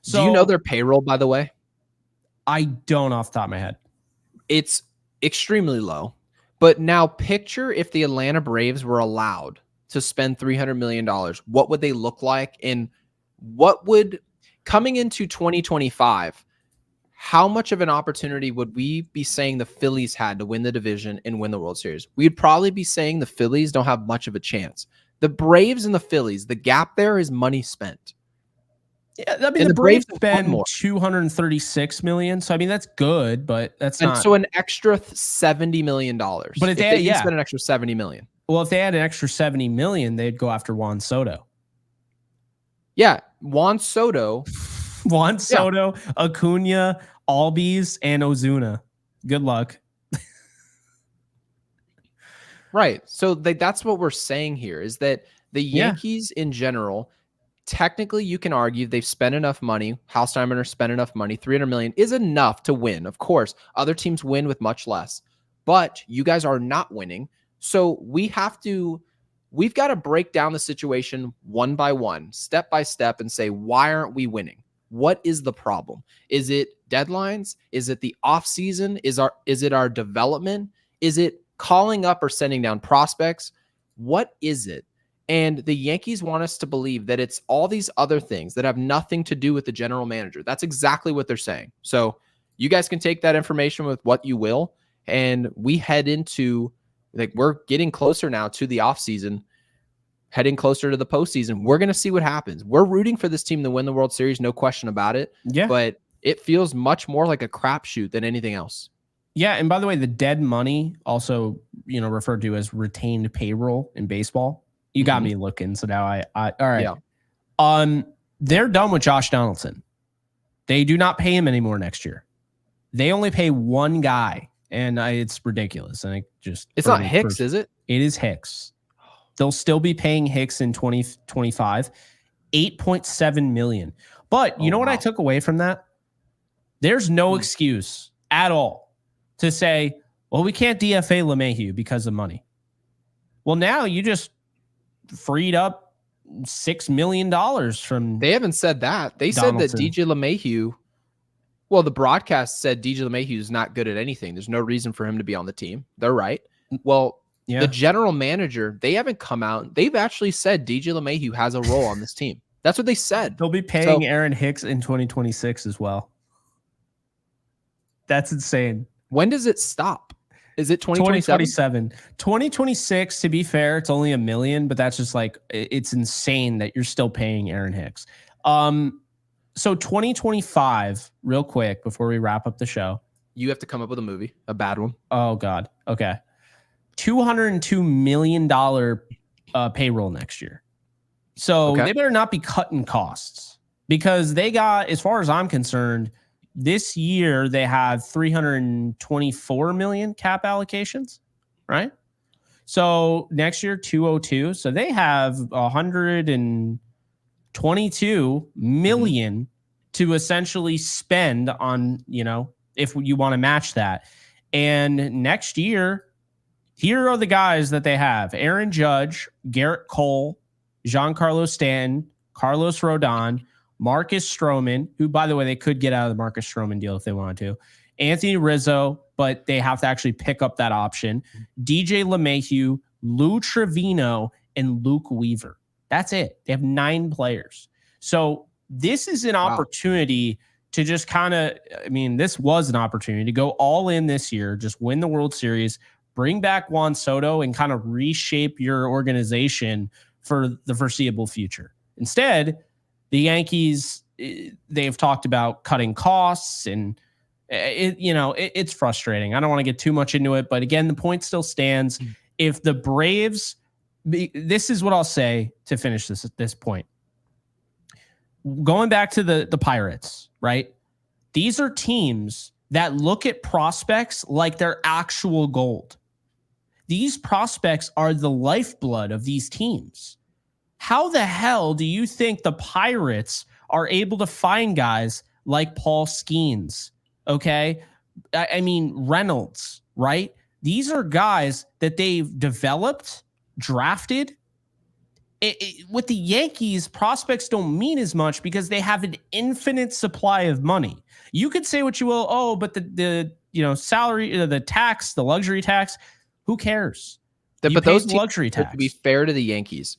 So, do you know their payroll, by the way? I don't off the top of my head. It's extremely low. But now picture if the Atlanta Braves were allowed to spend $300 million, what would they look like? And what would, coming into 2025, how much of an opportunity would we be saying the Phillies had to win the division and win the World Series? We'd probably be saying the Phillies don't have much of a chance. The Braves and the Phillies, the gap there is money spent. Yeah, I mean, the Braves spend $236 million. So I mean, that's good, but that's not. So an extra $70 million. But if they spend an extra $70 million. Well, if they had an extra $70 million, they'd go after Juan Soto. Yeah, Juan Soto, Acuna, Albies, and Ozuna. Good luck. Right. So that's what we're saying here is that the Yankees in general, technically you can argue they've spent enough money. Hausheimer spent enough money. $300 million is enough to win. Of course, other teams win with much less, but you guys are not winning. So we've got to break down the situation one by one, step by step, and say, why aren't we winning? What is the problem? Is it deadlines? Is it the offseason? Is it our development? Is it calling up or sending down prospects? What is it? And the Yankees want us to believe that it's all these other things that have nothing to do with the general manager. That's exactly what they're saying. So you guys can take that information with what you will. And we head into, like, we're getting closer now to the offseason, heading closer to the postseason. We're going to see what happens. We're rooting for this team to win the World Series, no question about it. Yeah. But it feels much more like a crapshoot than anything else. Yeah, and by the way, the dead money, also, referred to as retained payroll in baseball. You got me looking, so now I all right. Yeah. They're done with Josh Donaldson. They do not pay him anymore next year. They only pay one guy, and it's ridiculous. And it's not Hicks, is it? It is Hicks. They'll still be paying Hicks in 2025, $8.7 million. But you know what I took away from that? There's no excuse at all to say, well, we can't DFA LeMahieu because of money. Well, now you just freed up $6 million from. They haven't said that. They Donaldson. said that DJ LeMahieu. Well, the broadcast said DJ LeMahieu is not good at anything. There's no reason for him to be on the team. They're right. Well, the general manager, they haven't come out. They've actually said DJ LeMahieu has a role on this team. That's what they said. They'll be paying Aaron Hicks in 2026 as well. That's insane. When does it stop? Is it 2027? 2026, to be fair, it's only $1 million, but that's just like, it's insane that you're still paying Aaron Hicks. So 2025, real quick, before we wrap up the show. You have to come up with a movie, a bad one. Oh, God. Okay. $202 million payroll next year. So they better not be cutting costs, because they got, as far as I'm concerned, this year they have $324 million cap allocations, right? So next year, 202. So they have $122 million to essentially spend on, if you want to match that. And next year, here are the guys that they have: Aaron Judge, Garrett Cole, Giancarlo Stanton, Carlos Rodon, Marcus Stroman, who, by the way, they could get out of the Marcus Stroman deal if they wanted to, Anthony Rizzo, but they have to actually pick up that option, DJ LeMahieu, Lou Trevino, and Luke Weaver. That's it. They have 9 players. So this is an opportunity to just this was an opportunity to go all in this year, just win the World Series, bring back Juan Soto and kind of reshape your organization for the foreseeable future. Instead, the Yankees, they've talked about cutting costs, and it's frustrating. I don't want to get too much into it, but again, the point still stands. If the Braves, this is what I'll say to finish this at this point. Going back to the Pirates, right? These are teams that look at prospects like they're actual gold. These prospects are the lifeblood of these teams. How the hell do you think the Pirates are able to find guys like Paul Skeens? Okay. I mean, Reynolds, right? These are guys that they've developed, drafted. With the Yankees, prospects don't mean as much because they have an infinite supply of money. You could say what you will. But the salary, the tax, the luxury tax, who cares? But those luxury tax. To be fair to the Yankees,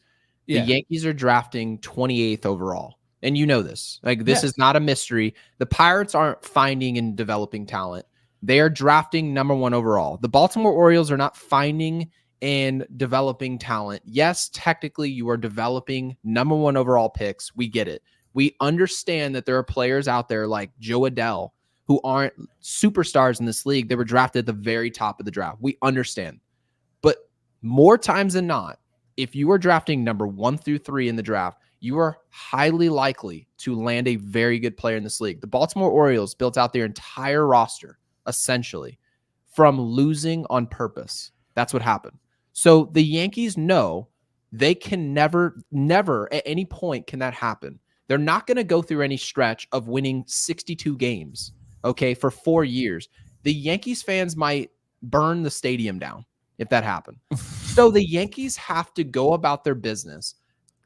the Yankees are drafting 28th overall. And you know this. This is not a mystery. The Pirates aren't finding and developing talent. They are drafting number 1 overall. The Baltimore Orioles are not finding and developing talent. Yes, technically you are developing number 1 overall picks. We get it. We understand that there are players out there like Joe Adell who aren't superstars in this league. They were drafted at the very top of the draft. We understand. But more times than not, if you are drafting number 1 through 3 in the draft, you are highly likely to land a very good player in this league. The Baltimore Orioles built out their entire roster, essentially, from losing on purpose. That's what happened. So the Yankees know they can never at any point can that happen. They're not going to go through any stretch of winning 62 games, okay, for 4 years. The Yankees fans might burn the stadium down if that happened. So the Yankees have to go about their business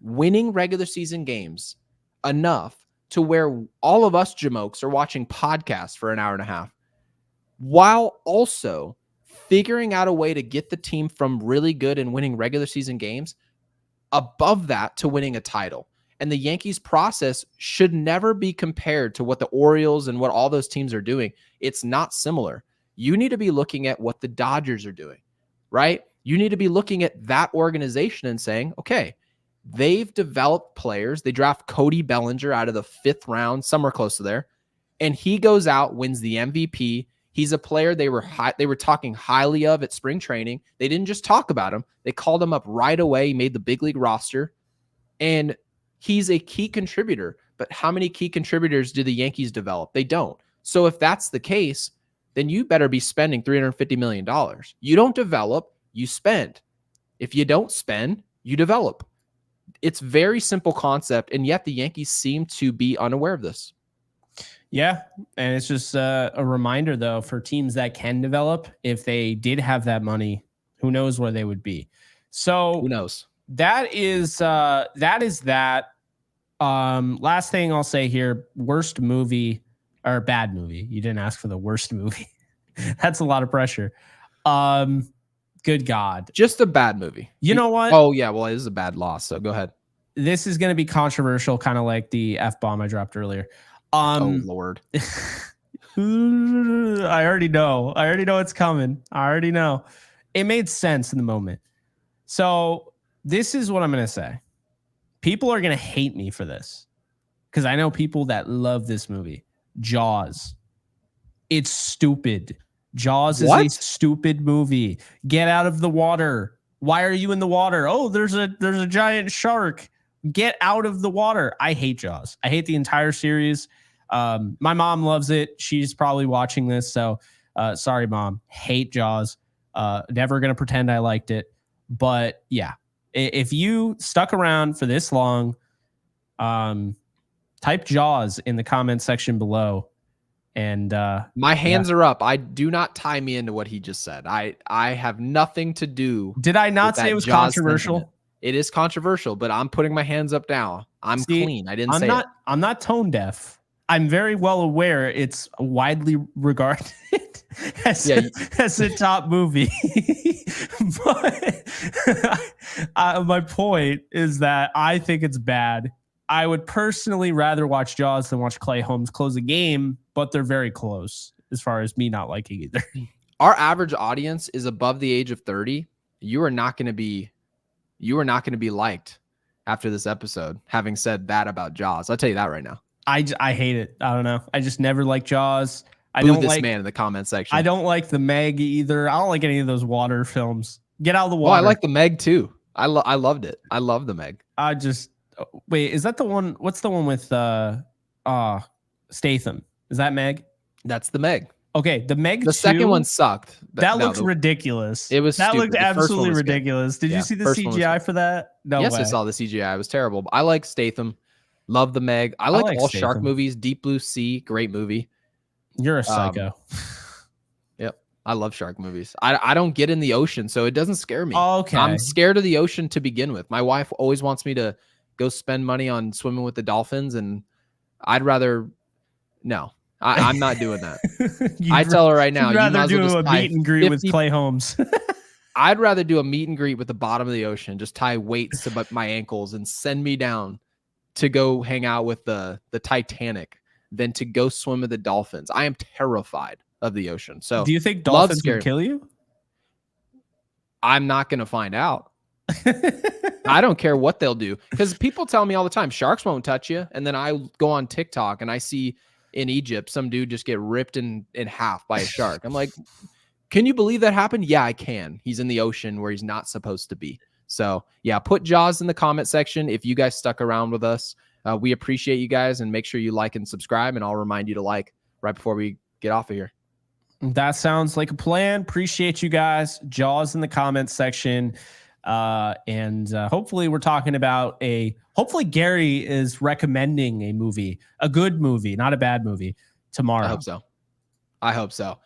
winning regular season games enough to where all of us jamokes are watching podcasts for an hour and a half, while also figuring out a way to get the team from really good and winning regular season games above that to winning a title. And the Yankees process should never be compared to what the Orioles and what all those teams are doing. It's not similar. You need to be looking at what the Dodgers are doing, right? You need to be looking at that organization and saying, okay, they've developed players. They draft Cody Bellinger out of the 5th round, somewhere close to there. And he goes out, wins the MVP. He's a player they were talking highly of at spring training. They didn't just talk about him. They called him up right away. He made the big league roster. And he's a key contributor. But how many key contributors do the Yankees develop? They don't. So if that's the case, then you better be spending $350 million. You don't develop, you spend. If you don't spend, you develop. It's very simple concept, and yet the Yankees seem to be unaware of this. Yeah, and it's just a reminder, though, for teams that can develop, if they did have that money, who knows where they would be. So who knows? That is that. Last thing I'll say here, worst movie or bad movie. You didn't ask for the worst movie. That's a lot of pressure. Good God. Just a bad movie. You know what? Oh, yeah. Well, it is a bad loss. So go ahead. This is going to be controversial, kind of like the F-bomb I dropped earlier. Oh, Lord. I already know. It's coming. I already know. It made sense in the moment. So this is what I'm going to say. People are going to hate me for this because I know people that love this movie. Jaws. It's stupid. Jaws is a stupid movie. Get out of the water. Why are you in the water? Oh, there's a giant shark. Get out of the water. I hate Jaws. I hate the entire series. My mom loves it. She's probably watching this. So sorry, Mom. Hate Jaws. Never going to pretend I liked it. But yeah, if you stuck around for this long, type Jaws in the comment section below. And my hands are up. I do not tie me into what he just said. I have nothing to do. Did I not say it was controversial? Sentiment. It is controversial, but I'm putting my hands up now. I'm clean. I didn't say it. I'm not tone deaf. I'm very well aware it's widely regarded as a top movie. But my point is that I think it's bad. I would personally rather watch Jaws than watch Clay Holmes close a game, but they're very close as far as me not liking either. our average audience is above the age of 30. You are not going to be liked after this episode. Having said that about Jaws, I'll tell you that right now. I hate it. I don't know. I just never like Jaws. I Boo don't this like man in the comment section. I don't like the Meg either. I don't like any of those water films. Get out of the Oh, water. I like the Meg too. I loved it. I love the Meg. I just wait. Is that the one? What's the one with Statham? Is that Meg? That's the Meg. Okay, the Meg. The 2, second one sucked. That looks ridiculous. It was that stupid. looked The first one absolutely was good. ridiculous. Did you see the CGI for that? No yes, way. I saw the CGI. It was terrible. But I like Statham. Love the Meg. I like all Statham. shark movies. Deep Blue Sea, great movie. You're a psycho. Yep. I love shark movies. I don't get in the ocean, so it doesn't scare me. Okay. I'm scared of the ocean to begin with. My wife always wants me to go spend money on swimming with the dolphins, and I'd rather no. I'm not doing that. I tell her right now, you'd rather you might as well do just a tie meet and greet with 50 Clay Holmes. I'd rather do a meet and greet with the bottom of the ocean, just tie weights to my ankles and send me down to go hang out with the Titanic than to go swim with the dolphins. I am terrified of the ocean. So do you think dolphins would kill you? I'm not going to find out. I don't care what they'll do, because people tell me all the time, sharks won't touch you. And then I go on TikTok and I see in Egypt, some dude just get ripped in half by a shark. I'm like, can you believe that happened? Yeah, I can. He's in the ocean where he's not supposed to be. So yeah, put Jaws in the comment section if you guys stuck around with us. We appreciate you guys, and make sure you like and subscribe, and I'll remind you to like right before we get off of here. That sounds like a plan. Appreciate you guys. Jaws in the comments section. And hopefully we're talking about hopefully Gary is recommending a movie, a good movie, not a bad movie tomorrow. I hope so.